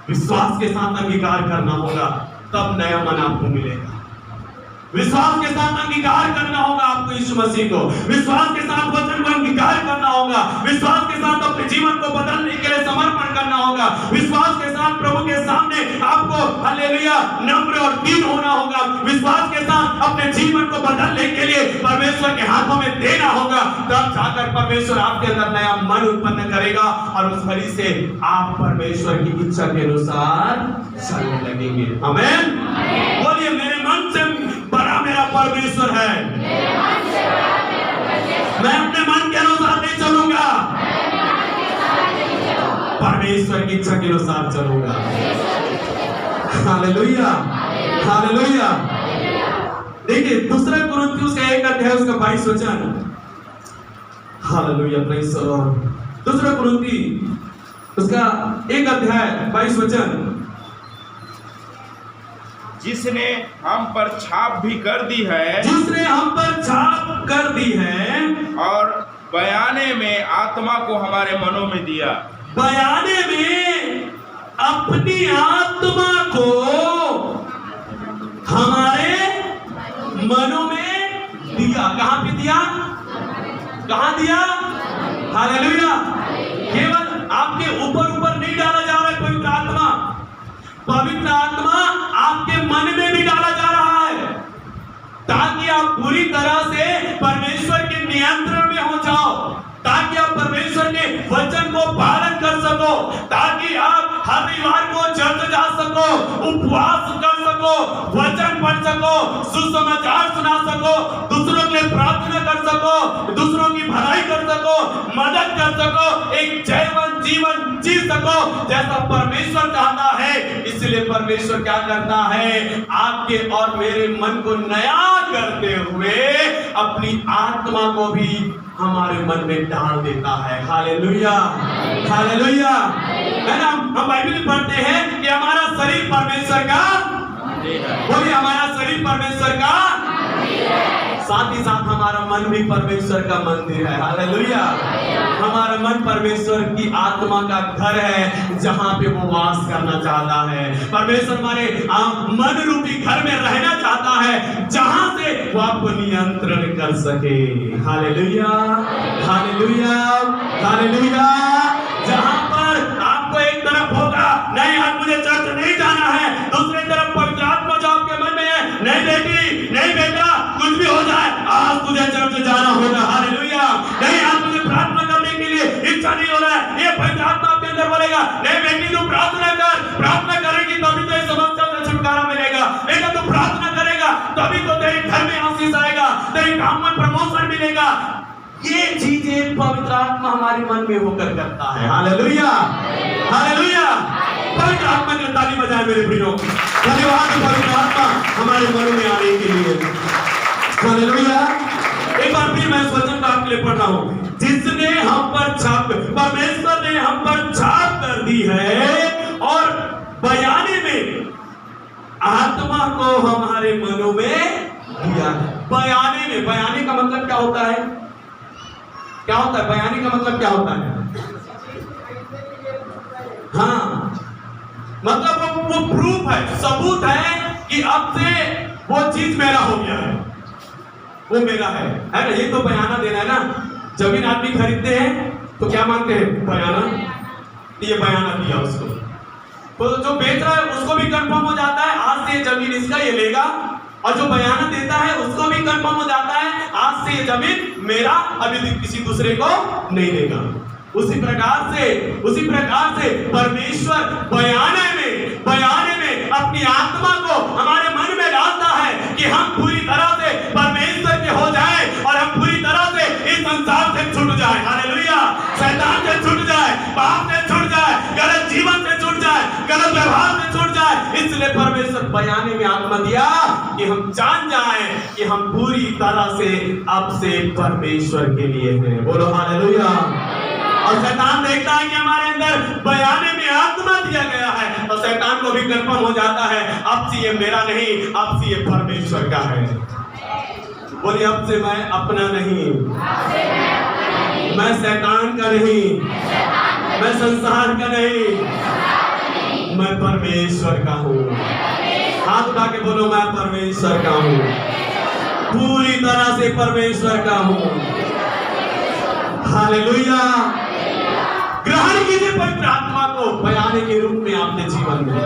Speaker 1: विश्वास के साथ अंगीकार करना होगा, तब नया मन आपको मिलेगा। विश्वास के साथ अंगीकार करना होगा आपको यीशु मसीह को, विश्वास के साथ वचन को अंगीकार करना होगा, विश्वास के साथ अपने जीवन को बदलने के लिए समर्पण करना होगा, विश्वास के साथ प्रभु के सामने आपको हालेलुया नम्र और दीन होना होगा, विश्वास के साथ अपने जीवन को बदलने के लिए परमेश्वर के हाथों में देना होगा। तब जाकर परमेश्वर आपके अंदर नया मन उत्पन्न करेगा और उस घड़ी से आप परमेश्वर की इच्छा के अनुसार चलने लगेंगे। आमीन। बोलिए, मेरे मन से बड़ा मेरा परमेश्वर है, मैं अपने मन के अनुसार नहीं चलूंगा, परमेश्वर की इच्छा के अनुसार चलूंगा। Hallelujah, hallelujah. देखिए 2 कुरिन्थियों का 1 अध्याय उसका 22 वचन। Hallelujah, praise the Lord. 2 कुरिन्थियों उसका 1 अध्याय 22 वचन।
Speaker 2: जिसने हम पर छाप भी कर दी है,
Speaker 1: जिसने हम पर छाप कर दी है,
Speaker 2: और बयाने में आत्मा को हमारे मनों में दिया।
Speaker 1: बयाने में अपनी आत्मा को हमारे मनों में दिया। कहां पे दिया? कहां दिया? हालेलुया। केवल आपके ऊपर ऊपर नहीं डाला जा रहा है पवित्र आत्मा, पवित्र आत्मा आपके मन में भी डाला जा रहा है, ताकि आप पूरी तरह से परमेश्वर के नियंत्रण में हो जाओ, ताकि आप परमेश्वर के वचन को पालन कर सको, ताकि आप हर रविवार को चर्च जा सको, उपवास कर सको, वचन पढ़ सको, सुसमाचार सुना सको, दूसरों के लिए प्रार्थना कर सको, दूसरों की भलाई कर सको, मदद कर सको, एक जीवन जी सको जैसा परमेश्वर चाहता है। इसलिए परमेश्वर क्या करता है? आपके और मेरे मन को नया करते हुए अपनी आत्मा को भी हमारे मन में डाल देता है। Hallelujah, hallelujah. है ना? हम बाइबल में पढ़ते हैं कि हमारा शरीर परमेश्वर का, बोलिए हमारा शरीर परमेश्वर का, साथ ही साथ हमारा मन भी परमेश्वर का मंदिर है। हालेलुया। हमारा मन परमेश्वर की आत्मा का घर है, जहां पे वो वास करना चाहता है। परमेश्वर हमारे मन रूपी घर में रहना चाहता है, जहां से वो आपको नियंत्रण कर सके। Hallelujah, hallelujah, hallelujah. जहां पर आपको एक तरफ होगा, नहीं आज मुझे चर्च नहीं जाना है, दूसरी तरफ पवित्र आत्मा जो आपके मन में है, नहीं बेटी, नहीं बेटा, कुछ भी हो जाए आज तुझे चर्च जाना होगा। हालेलुया। नहीं आज मुझे प्रार्थना करने के लिए इच्छा नहीं हो रहा है, ये पवित्र आत्मा आपके अंदर बोलेगा, नहीं बेटी तू प्रार्थना कर, प्रार्थना करेगी तभी तो इस समस्या से छुटकारा मिलेगा, बेटा तू प्रार्थना करेगा तभी तो तेरे घर में आशीष आएगा, तेरे काम में प्रमोशन मिलेगा। ये चीजें पवित्र आत्मा हमारे मन में होकर करता है। Hallelujah, hallelujah. पवित्र आत्मा की ताली बजाए मेरे प्रियो। धन्यवाद पवित्र आत्मा हमारे मनों में आने के लिए। हालेलुया। एक बार फिर मैं इस वचन को आपके लिए पढ़ रहा हूं। जिसने हम पर छाप, परमेश्वर ने हम पर छाप कर दी है और बयाने में आत्मा को हमारे मनों में दिया है। बयाने में, बयाने का मतलब क्या होता है? क्या होता है बयाने का मतलब? क्या होता है? हाँ, मतलब वो प्रूफ है, सबूत है कि अब से वो चीज मेरा हो गया है, वो मेरा है ना? ये तो बयाना देना है ना। जमीन आदमी खरीदते हैं तो क्या मांगते हैं? बयाना। ये बयाना दिया उसको, तो जो बेच रहा है उसको भी कंफर्म हो जाता है आज से ये जमीन इसका, ये लेगा, और जो बयाना देता है उसको भी कंफर्म हो जाता है आज से ये जमीन मेरा, अभी किसी दूसरे को नहीं देगा। उसी प्रकार से परमेश्वर बयाने में अपनी आत्मा को हमारे मन में डालता है कि हम पूरी तरह से परमेश्वर के हो जाए और हम पूरी तरह से इस संसार से छूट जाए। हालेलुया। शैतान से छूट जाए, पाप से छूट जाए, गलत जीवन से छूट जाए, गलत व्यवहार से छूट जाए। इसलिए परमेश्वर बयाने में आत्मा दिया कि हम जान जाएं कि हम पूरी तरह से अब से परमेश्वर के लिए हैं। बोलो हालेलुया। और शैतान देखता है कि हमारे अंदर बयाने में आत्मा दिया गया है, तो शैतान को भी कंफर्म हो जाता है अब से ये मेरा नहीं, अब से ये परमेश्वर का है। बोलिए अब से मैं अपना नहीं, मैं शैतान का नहीं, मैं संसार का नहीं, मैं परमेश्वर का हूँ। हाथ उठा के बोलो मैं परमेश्वर का हूँ, पूरी तरह से परमेश्वर का हूँ। हालेलुया। ग्रहण कीजिए पवित्र आत्मा को बयाने के रूप में अपने जीवन में,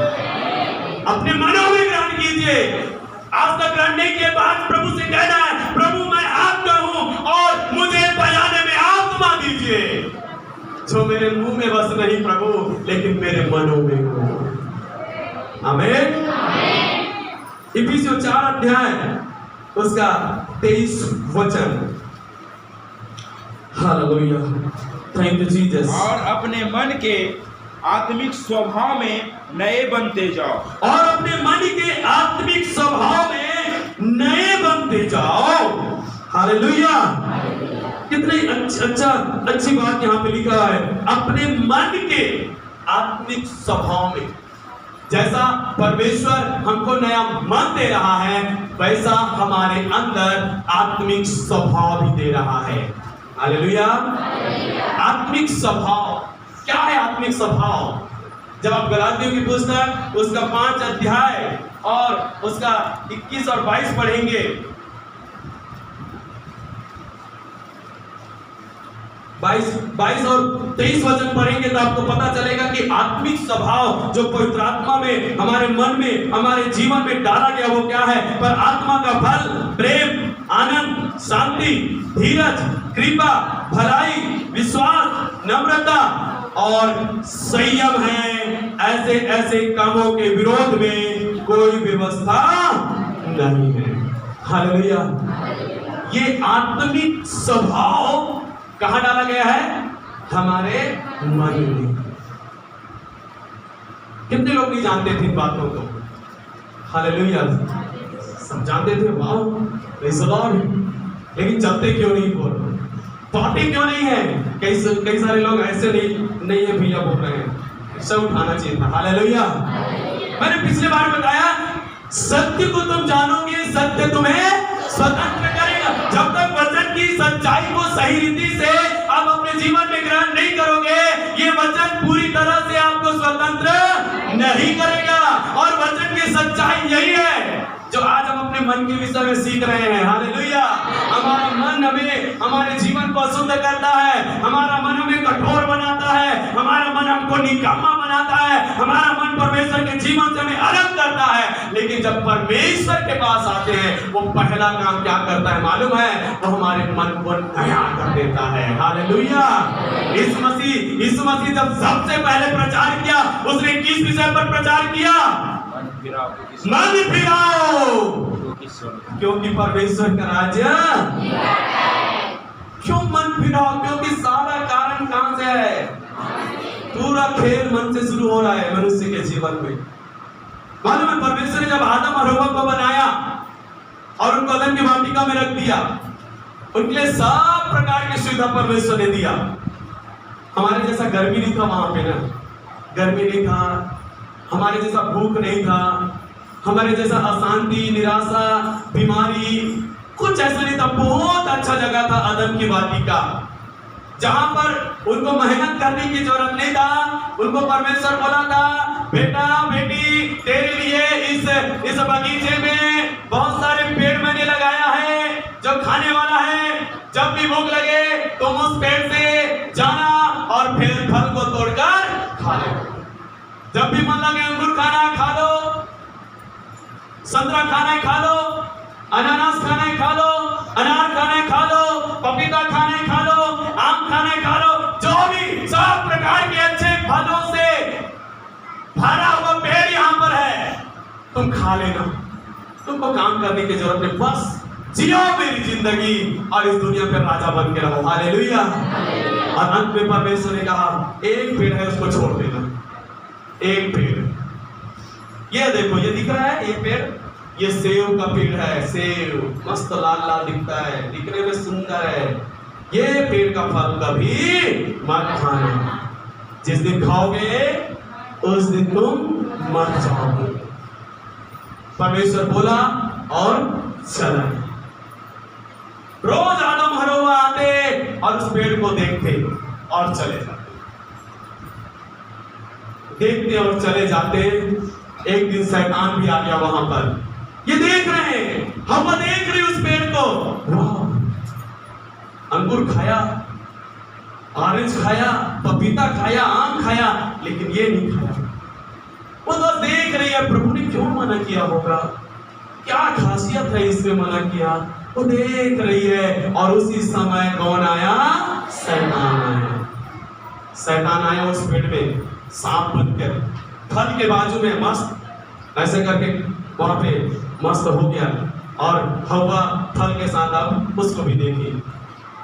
Speaker 1: अपने मनों में ग्रहण कीजिए। आज तक ग्रहण नहीं किए बाद प्रभु से कहना है, प्रभु मैं आपका हूं और मुझे बयाने में आत्मा दीजिए, जो मेरे मुंह में बस नहीं प्रभु, लेकिन मेरे मनों में हो। आमीन। इफिसियों 4 अध्याय उसका 23 वचन। Hallelujah, thank you Jesus.
Speaker 2: और अपने मन के आत्मिक स्वभाव में नए बनते जाओ,
Speaker 1: और अपने मन के आत्मिक स्वभाव में नए बनते जाओ। हालेलुया। कितनी अच्छी बात यहाँ पे लिखा है, अपने मन के आत्मिक स्वभाव में। जैसा परमेश्वर हमको नया मन दे रहा है, वैसा हमारे अंदर आत्मिक स्वभाव भी दे रहा है। हालेलुया। आत्मिक स्वभाव क्या है? आत्मिक स्वभाव जब आप गलातियों की पुस्तक उसका 5 अध्याय और उसका 21 और 22 पढ़ेंगे, 22 और 23 वचन पढ़ेंगे तो आपको पता चलेगा कि आत्मिक स्वभाव जो पवित्र आत्मा में, हमारे मन में, हमारे जीवन में डाला गया वो क्या है। पर आत्मा का फल प्रेम, आनंद, शांति, धीरज, कृपा, भलाई, विश्वास, नम्रता और संयम है। ऐसे ऐसे कामों के विरोध में कोई व्यवस्था नहीं है। हालेलुया। ये आत्मिक स्वभाव कहां डाला गया है? हमारे मन में। कितने लोग नहीं जानते थे इन बातों को? हालेलुया। सब जानते थे, वाह प्रेज़ द लॉर्ड, लेकिन चलते क्यों नहीं? पार्टी क्यों नहीं है? कई सारे लोग ऐसे नहीं है भैया बोल रहे हैं, सब उठाना चाहिए था। हालेलुया। मैंने पिछले बार बताया, सत्य को तुम जानोगे, सत्य तुम्हें स्वतंत्र करेगा। जब तक वचन की सच्चाई को सही रीति से आप अपने जीवन में ग्रहण नहीं करोगे, ये वचन पूरी तरह से आपको स्वतंत्र नहीं करेगा। और वचन की सच्चाई यही है जो आज हम अपने मन के विषय में सीख रहे हैं। हालेलुया। हमारा मन हमें, हमारे जीवन को अशुद्ध करता है, हमारा मन हमें कठोर बनाता है, हमारा मन हमको निकम्मा बनाता है, हमारा मन परमेश्वर के जीवन से हमें अलग करता है। लेकिन जब परमेश्वर के पास आते हैं, वो पहला काम क्या करता है मालूम है? वो हमारे मन को नया कर देता है। हालेलुया। इस मसीह जब सबसे पहले प्रचार किया, उसने किस विषय पर प्रचार किया? मन फिराओ, क्योंकि परमेश्वर का राज्य। क्यों मन फिराओ? क्योंकि सारा कारण कहां से है? पूरा खेल मन से शुरू हो रहा है मनुष्य के जीवन में। मालूम है, परमेश्वर ने जब आदम और हव्वा को बनाया और उनको अदन की वाटिका में रख दिया, उनके लिए सब प्रकार की सुविधा परमेश्वर ने दिया। हमारे जैसा गर्मी नहीं था वहां पे ना, गर्मी नहीं था, हमारे जैसा भूख नहीं था, हमारे जैसा अशांति, निराशा, बीमारी कुछ ऐसा नहीं था। बहुत अच्छा जगह था अदन की वाटिका, जहां पर उनको मेहनत करने की जरूरत नहीं था। उनको परमेश्वर बोला था, बेटा बेटी तेरे लिए इस बगीचे में बहुत सारे पेड़ मैंने लगाया है जो खाने वाला है। जब भी भूख लगे तुम उस पेड़ से जाना और फिर फल को तोड़कर खा लो। जब भी मन लगे अंगूर खाना है खा लो, संतरा खाना है खा लो, अनानास खाना है खा लो, अनार खाना है खा लो, पपीता खाना है खा लो, आम खाना है खा लो। जो भी सब प्रकार के अच्छे फलों से भरा हुआ पेड़ यहाँ पर है, तुम खा लेना। तुमको काम करने की जरूरत नहीं, बस जियो मेरी जिंदगी और इस दुनिया पर राजा बन के रहो। हालेलुया। और अंत में परमेश्वर ने कहा, एक पेड़ है उसको छोड़ देना। एक पेड़, ये देखो, ये दिख रहा है, ये पेड़, ये सेव का पेड़ है। सेव मस्त लाल लाल दिखता है, दिखने में सुंदर है। ये पेड़ का फल कभी मत खाना, जिस दिन खाओगे उस दिन तुम मर जाओगे। परमेश्वर बोला और चला। रोज आदम और हव्वा आते और उस पेड़ को देखते और चले जाते, देखते और चले जाते। एक दिन शैतान भी आ गया वहां पर। ये देख रहे हैं, हव्वा देख रही उस पेड़ को, अंगूर खाया, ऑरेंज खाया, पपीता खाया, आम खाया, लेकिन ये नहीं खाया। वो तो देख रही है, प्रभु ने क्यों मना किया होगा, क्या खासियत है इसमें मना किया। वो देख रही है और उसी समय कौन आया? शैतान आया। शैतान आया उस पेड़ में सांप बनकर, फल के बाजू में मस्त ऐसे करके वहां पे मस्त हो गया। और हव्वा फल के साथ अब उसको भी देखी।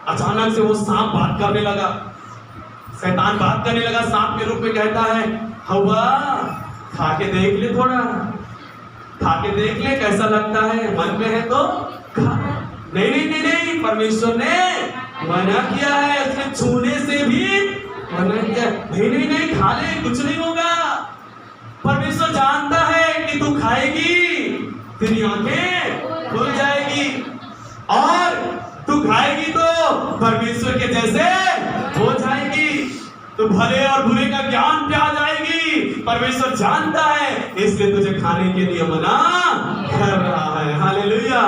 Speaker 1: अचानक से वो सांप बात करने लगा, शैतान बात करने लगा, सांप के रूप में कहता है, हव्वा खा के देख ले, थोड़ा खा के देख ले कैसा लगता है, मन में है तो खा। नहीं नहीं नहीं नहीं, परमेश्वर ने मना किया है, उसने छूने से भी मना किया। नहीं नहीं नहीं, खा ले, कुछ नहीं होगा। परमेश्वर जानता है कि तू खाएगी तेरी आंखें खुल जाएगी और तू खाएगी तो परमेश्वर के जैसे हो जाएगी, तो भले और बुरे का ज्ञान पे आ जाएगी। परमेश्वर जानता है, इसलिए तुझे खाने के लिए मना कर रहा है। हालेलुया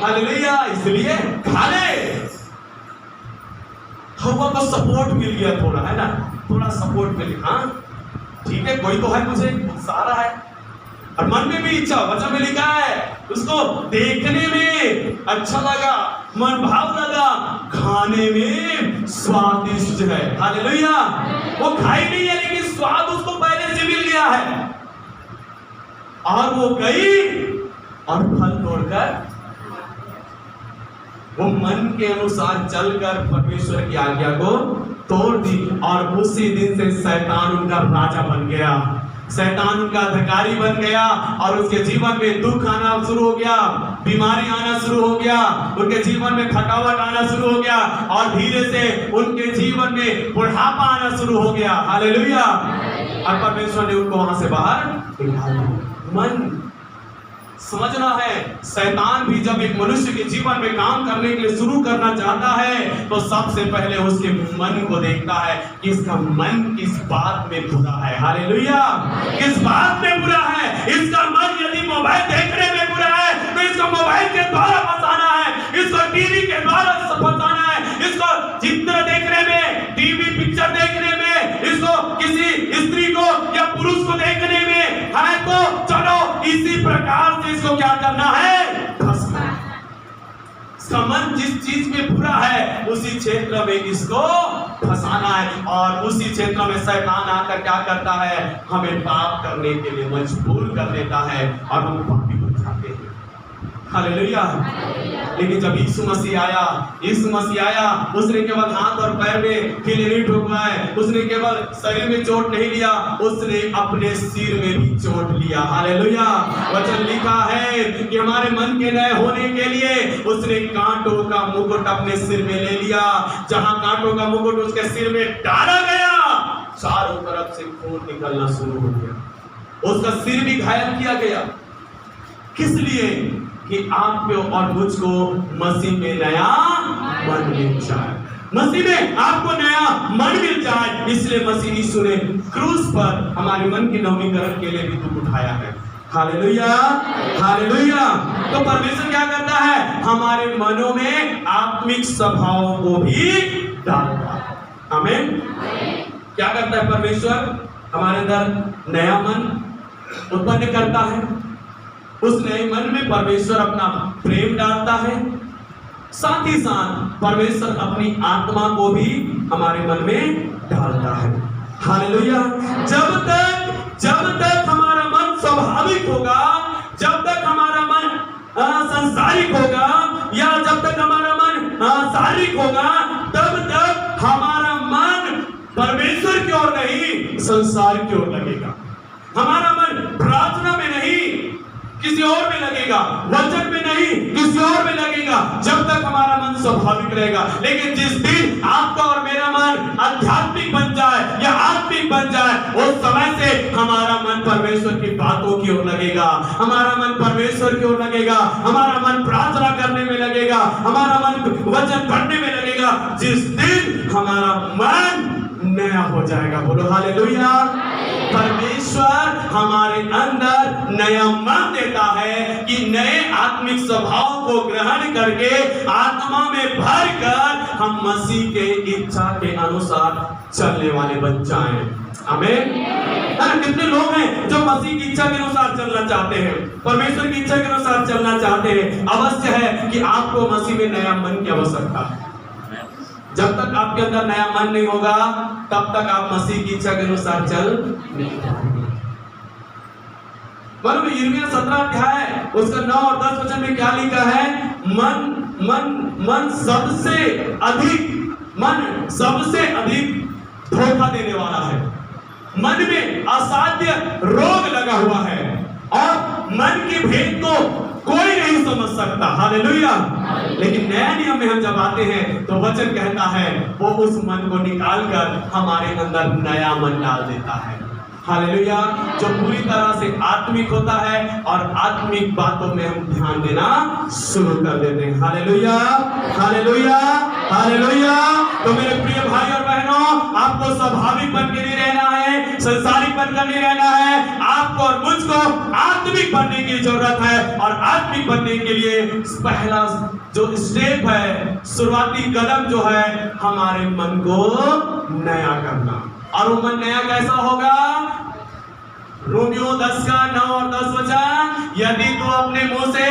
Speaker 1: हालेलुया, इसलिए खा ले। हवा को सपोर्ट मिल गया थोड़ा, है ना, थोड़ा सपोर्ट मिल गया। हाँ ठीक है, कोई तो है, मुझे सारा है और मन में भी इच्छा, वचन में लिखा है उसको देखने में अच्छा लगा, मन भाव लगा, खाने में स्वादिष्ट है। हालेलुया। वो खाई नहीं है लेकिन स्वाद उसको पहले से मिल गया है। और वो गई और फल तोड़कर वो मन के अनुसार चलकर परमेश्वर की आज्ञा को तोड़ दी और उसी दिन से शैतान उनका राजा बन गया, शैतान उनका अधिकारी बन गया और उसके जीवन में दुख आना शुरू हो गया, बीमारी आना शुरू हो गया, उनके जीवन में थकावट आना शुरू हो गया और धीरे से उनके जीवन में बुढ़ापा आना शुरू हो गया। हालेलुया। और परमेश्वर ने उनको वहां से बाहर निकाल दिया। मन समझना है, शैतान भी जब एक मनुष्य के जीवन में काम करने के लिए शुरू करना चाहता है तो सबसे पहले उसके मन को देखता है कि इसका मन किस बात में बुरा है। हालेलुया। किस बात में बुरा है? इसका मन यदि मोबाइल देखने में बुरा है तो इसको मोबाइल के द्वारा फंसाना है, इसको टीवी के द्वारा फंसाना है, इसको चित्र देखने में, टीवी पिक्चर देखने में, इसको किसी स्त्री को या पुरुष को देखने में है तो चलो इसी प्रकार से इसको क्या करना है? फंसना। इसका मन जिस चीज में बुरा है उसी क्षेत्र में इसको फंसाना है और उसी क्षेत्र में शैतान आकर क्या करता है? हमें पाप करने के लिए मजबूर कर देता है और हम पापी बन जाते हैं। हालेलुया। लेकिन जब यीशु मसीह आया, उसने केवल हाथ और पैर में कीले नहीं ठोकवाए, उसने केवल शरीर में चोट नहीं लिया, उसने अपने सिर में भी चोट लिया। हालेलुया। वचन लिखा है कि हमारे मन के नए होने के लिए उसने कांटों का मुकुट अपने सिर में ले लिया। जहां कांटों का मुकुट उसके सिर में डाला गया, चारों तरफ से खून निकलना शुरू हो गया, उसका सिर भी घायल किया गया। किस लिए? कि आपको और मुझको मसीह में नया मन मिल जाए, मसीह में आपको नया मन मिल जाए। इसलिए मसीह यीशु ने क्रूस पर हमारे मन की नवीनीकरण के लिए भी दुख उठाया है। हालेलुया। हालेलुया। तो परमेश्वर क्या करता है? हमारे मनों में आत्मिक स्वभावों को भी डालता है। आमीन। क्या करता है परमेश्वर? हमारे अंदर नया मन उत्पन्न करता है, उस नए मन में परमेश्वर अपना प्रेम डालता है, साथ ही साथ परमेश्वर अपनी आत्मा को भी हमारे मन में डालता है। हालेलुया। जब तक हमारा मन स्वाभाविक होगा, जब तक हमारा मन संसारिक होगा या जब तक हमारा मन शारीरिक होगा, तब तक हमारा मन परमेश्वर की ओर नहीं संसार की ओर लगेगा। हमारा मन प्रार्थना में नहीं किसी और में लगेगा, वचन में नहीं किसी और में लगेगा, जब तक हमारा मन स्वाभाविक रहेगा। लेकिन जिस दिन आपका और मेरा मन आध्यात्मिक बन जाए या आत्मिक बन जाए, उस समय से हमारा मन परमेश्वर की बातों की ओर लगेगा, हमारा मन परमेश्वर की ओर लगेगा, हमारा मन प्रार्थना करने में लगेगा, हमारा मन वचन पढ़ने में लगेगा। जिस दिन हमारा मन नया हो जाएगा, बोलो हालेलुया। परमेश्वर हमारे अंदर नया मन देता है कि नए आत्मिक स्वभाव को ग्रहण करके आत्मा में भरकर हम मसीह के इच्छा के अनुसार चलने वाले बन जाएं। आमीन। कितने लोग हैं जो मसीह की इच्छा के अनुसार चलना चाहते हैं, परमेश्वर की इच्छा के अनुसार चलना चाहते हैं? अवश्य है कि आपको मसीह में नया मन की आवश्यकता है। जब तक आपके अंदर नया मन नहीं होगा तब तक आप मसीह की इच्छा के अनुसार चल नहीं पाएंगे। मालूम है यिर्मयाह 17 अध्याय उसका 9 और 10 वचन में क्या लिखा है? मन सबसे अधिक धोखा देने वाला है। मन में असाध्य रोग लगा हुआ है और मन के भेद को कोई नहीं समझ सकता। हालेलुया। लेकिन नया नियम में हम जब आते हैं तो वचन कहता है वो उस मन को निकालकर हमारे अंदर नया मन डाल देता है। हालेलुया। जो पूरी तरह से आत्मिक होता है और आत्मिक बातों में हम ध्यान देना शुरू कर देते हैं। हालेलुया। हालेलुया। हालेलुया। तो मेरे प्रिय भाई और बहनों, आपको आपको स्वाभाविक बन के नहीं रहना है, संसारिक बनकर नहीं रहना है। आपको और मुझको आत्मिक बनने की जरूरत है। और आत्मिक बनने के लिए पहला जो स्टेप है, शुरुआती कदम जो है, हमारे मन को नया करना। और वो मन नया कैसा होगा? रोमियो 10:9 और 10 वचन, यदि तू अपने मुंह से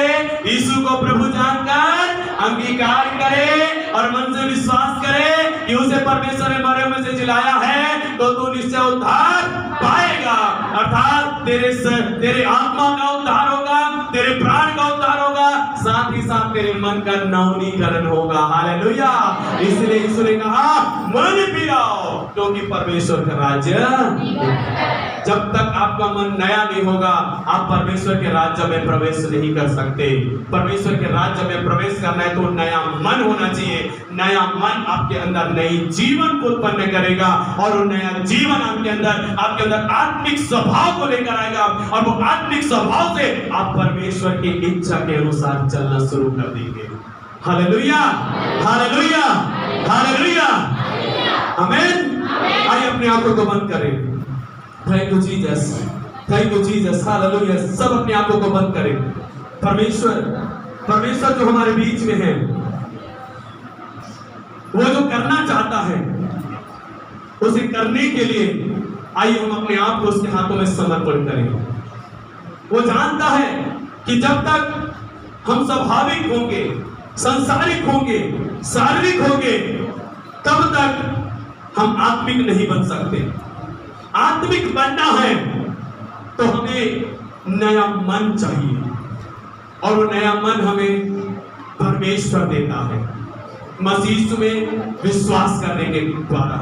Speaker 1: यीशु को प्रभु जानकर अंगीकार करे और मन से विश्वास करे कि उसे परमेश्वर ने मरे में से जिलाया है, तो तू निश्चय उद्धार पाएगा। अर्थात तेरे आत्मा का उद्धार होगा, तेरे प्राण का उद्धार होगा, साथ ही साथ तेरे मन का नवीनीकरण होगा। हालेलुया। इसलिए यीशु ने कहा मन फिराओ, क्योंकि परमेश्वर का राज्य, जब तक आपका मन नया नहीं होगा, आप परमेश्वर के राज्य में प्रवेश नहीं कर सकते। परमेश्वर के राज्य में प्रवेश करना है तो नया मन होना चाहिए। नया मन आपके अंदर नई जीवन को उत्पन्न करेगा और वो नया जीवन आपके अंदर आत्मिक स्वभाव को लेकर आएगा। और वो आत्मिक स्वभाव से आप परमेश्वर की इच्छा के अनुसार चलना शुरू कर देंगे। हालेलुया, हालेलुया, हालेलुया, आमीन। आइए अपने आंखों को बंद करें। Thank you Jesus, thank you Jesus, hallelujah. सब अपने आंखों को बंद करें। परमेश्वर जो हमारे बीच में है, वो जो करना चाहता है, उसे करने के लिए आइए हम अपने आप को उसके हाथों में समर्पण करें। वो जानता है कि जब तक हम स्वाभाविक होंगे, संसारिक होंगे, शारीरिक होंगे, तब तक हम आत्मिक नहीं बन सकते। आत्मिक बनना है तो हमें नया मन चाहिए, और वो नया मन हमें परमेश्वर देता है मसीह यीशु में विश्वास करने के द्वारा,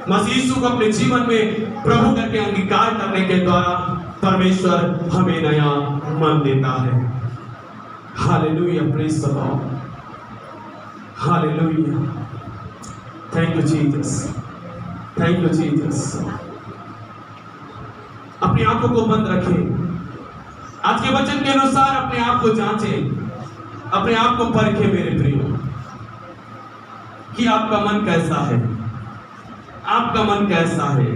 Speaker 1: मसीह यीशु को अपने जीवन में प्रभु करके अंगीकार करने के द्वारा परमेश्वर हमें नया मन देता है। Hallelujah, praise the Lord, hallelujah. Thank you Jesus, thank you Jesus. अपनी आंखों को बंद रखें। आज के वचन के अनुसार अपने आप को जांचें, अपने आप को परखें मेरे प्रियो, कि आपका मन कैसा है, आपका मन कैसा है।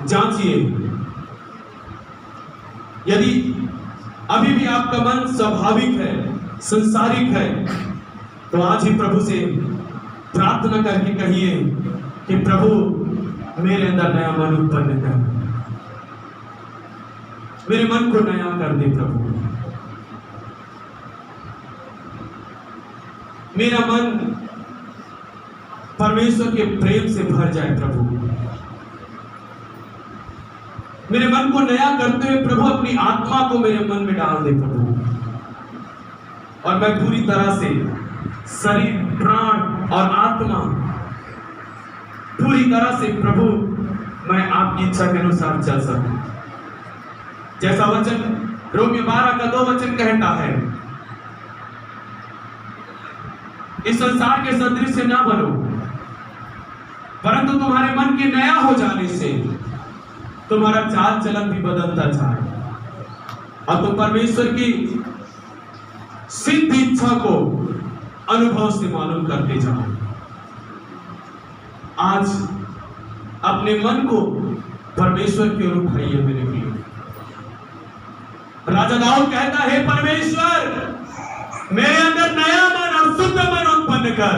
Speaker 1: जांचिए। यदि अभी भी आपका मन स्वाभाविक है, संसारिक है, तो आज ही प्रभु से प्रार्थना करके कहिए कि प्रभु मेरे अंदर नया मन उत्पन्न कर, मेरे मन को नया कर दे प्रभु। मेरा मन परमेश्वर के प्रेम से भर जाए प्रभु। मेरे मन को नया करते हुए प्रभु अपनी आत्मा को मेरे मन में डाल दे प्रभु, और मैं पूरी तरह से शरीर, प्राण और आत्मा पूरी तरह से प्रभु मैं आपकी इच्छा के अनुसार चल सकूं। जैसा वचन रोमियो 12 का 2 वचन कहता है, इस संसार के सदृश से ना बनो, परंतु तुम्हारे मन के नया हो जाने से तुम्हारा चाल चलन भी बदलता जाए और तुम परमेश्वर की सिद्ध इच्छा को अनुभव से मालूम करते जाओ। आज अपने मन को परमेश्वर की ओर उठाइए मेरे प्रिय। राजा दाऊद कहता है, परमेश्वर मेरे अंदर नया मन और शुद्ध मन उत्पन्न कर,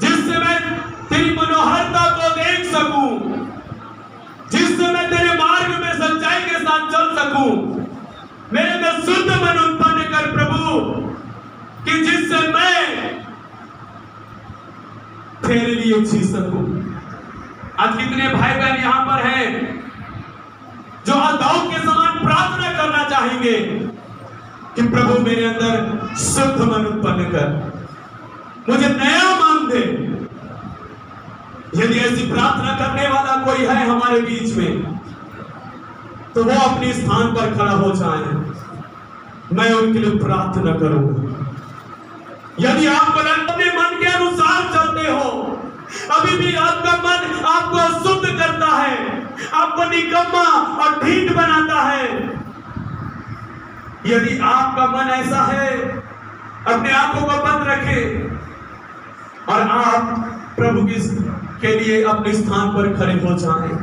Speaker 1: जिससे मैं तेरी मनोहरता को देख सकूं, जिससे मैं तेरे मार्ग में सच्चाई के साथ चल सकूं। मेरे अंदर शुद्ध मन उत्पन्न कर प्रभु, कि जिससे मैं तेरे लिए जी सकूं। आज कितने भाई बहन यहां पर हैं जो दाऊद के समान प्रार्थना करना चाहेंगे कि प्रभु मेरे अंदर शुद्ध मन उत्पन्न कर, मुझे नया मन दे। यदि ऐसी प्रार्थना करने वाला कोई है हमारे बीच में, तो वो अपने स्थान पर खड़ा हो जाए, मैं उनके लिए प्रार्थना करूंगा। यदि आप अपने मन के अनुसार चलते हो, अभी भी आपका मन आपको अशुद्ध करता है, आपको निकम्मा और ढीठ बनाता है, यदि आपका मन ऐसा है, अपने आंखों को बंद रखें और आप प्रभु के लिए अपने स्थान पर खड़े हो जाएं।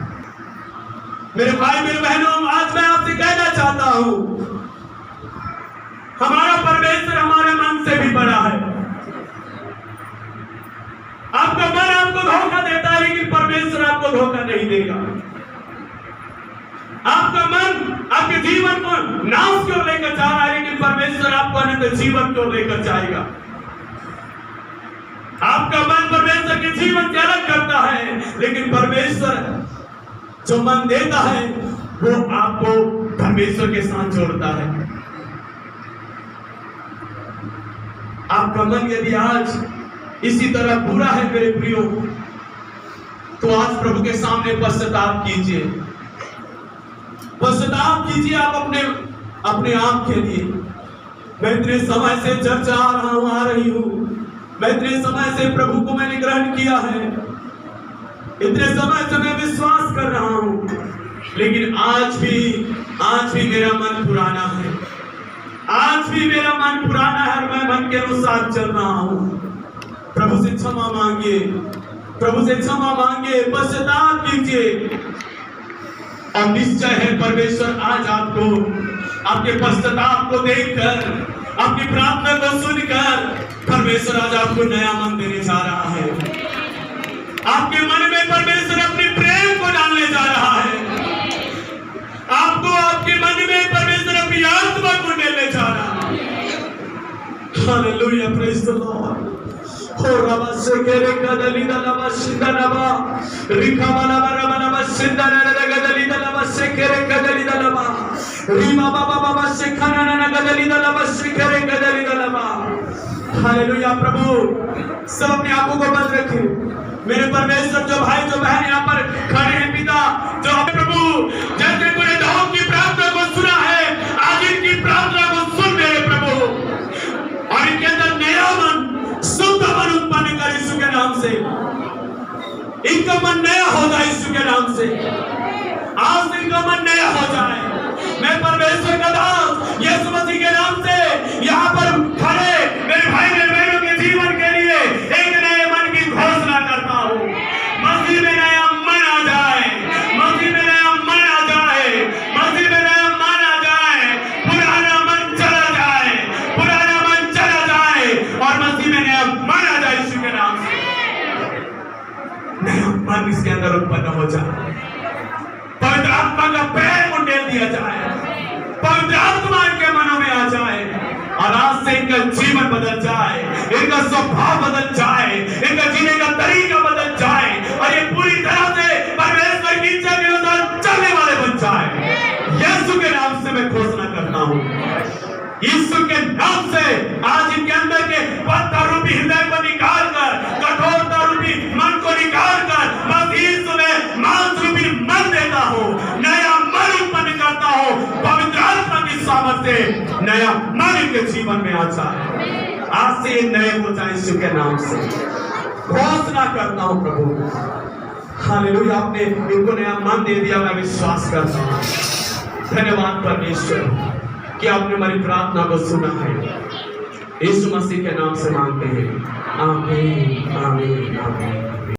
Speaker 1: मेरे भाई मेरे बहनों, आज मैं आपसे कहना चाहता हूं, हमारा परमेश्वर हमारे मन से भी बड़ा है। आपका मन आपको धोखा देता है, लेकिन परमेश्वर आपको धोखा नहीं देगा। आपका मन आपके जीवन को नाश क्यों लेकर जा रहा है, लेकिन परमेश्वर आपको अनंत जीवन क्यों लेकर जाएगा। आपका मन परमेश्वर के जीवन से अलग करता है, लेकिन परमेश्वर जो मन देता है वो आपको परमेश्वर के साथ जोड़ता है। आपका मन यदि आज इसी तरह बुरा है मेरे प्रियो, तो आज प्रभु के सामने पश्चाताप कीजिए। पश्चाताप कीजिए आप अपने आप के लिए। मैं इतने समय से चर्चा आ रही हूं, मैं इतने समय से प्रभु को मैंने ग्रहण किया है, इतने समय से मैं विश्वास कर रहा हूं, लेकिन आज भी मेरा मन पुराना है। आज भी मेरा मन पुराना है और मैं मन के अनुसार चल रहा हूं। प्रभु से क्षमा मांगिए, प्रभु से क्षमा मांगिए, पश्चाताप कीजिए। और निश्चय है परमेश्वर आज आपको आपके पश्चाताप को देखकर, आपकी प्रार्थना को सुनकर परमेश्वर आज आपको नया मन देने जा रहा है। आपके मन में परमेश्वर अपने प्रेम को डालने जा रहा है। आपको आपके मन में परमेश्वर अपनी आत्मा को देने जा रहा है। Hallelujah, praise the Lord. हो रबा से केरे कदली दलबा सिंदनबा रिखा वाला बरबा सिंदनन गदली दलबा से केरे कदली दलबा रीमा बाबा बाबा से खनन गदली दलबा से केरे कदली दलबा। हालेलुया। प्रभु सब अपने आंखों को बंद रखें। मेरे परमेश्वर, जो भाई जो बहन यहाँ पर खड़े हैं, पिता जो प्रभु जैसे पूरे दाऊद की प्रार्थना को सुना है, आज इनकी प्रार्थना को सुन मेरे प्रभु, और इनके अंदर नया मन, शुद्ध मन उत्पन्न कर यीशु के नाम से। इनका मन नया हो जाए यीशु के नाम से। आज इनका मन नया हो जाए। मैं परमेश्वर का दास यीशु मसीह के नाम से यहाँ पर खड़े मेरे भाई मेरे बहनों के जीवन के लिए एक नए मन की घोषणा करता हूँ। मसीह में नया मन आ जाए, मसीह में नया मन आ जाए, मसीह में नया मन आ जाए। पुराना मन चला जाए, पुराना मन चला जाए और मसीह में नया मन आ जाए यीशु के नाम से। नया मन इसके अंदर उत्पन्न हो जाए। पवित्र आत्मा का पैर मुंडेल दिया जाए, पवित्र आत्मा इनके मनों में आ जाए और आज से इनका जीवन बदल जाए, इनका स्वभाव बदल जाए, इनका जीने का तरीका बदल जाए और ये पूरी तरह से परमेश्वर की इच्छा के अनुसार चलने वाले बन जाए। यीशु के नाम से मैं घोषणा करता हूँ, यीशु के नाम से आज इनके अंदर के पत्थर रूपी हृदय को निकाल कर, कठोरता रूपी मन को निकाल कर बस यीशु में मांस रूपी मन देता हूँ, नया मन उत्पन्न करता हूँ। पवित्र आत्मा की सामर्थ्य से नया मन इनके जीवन में आ जाए। आज से ये नए हो जाए यीशु के नाम से घोषणा करता हूँ। प्रभु हालेलुया, आपने इनको नया मन दे दिया, मैं विश्वास करता हूँ। धन्यवाद परमेश्वर कि आपने हमारी प्रार्थना को सुना है। यीशु मसीह के नाम से मांगते हैं, आमीन आमीन आमीन।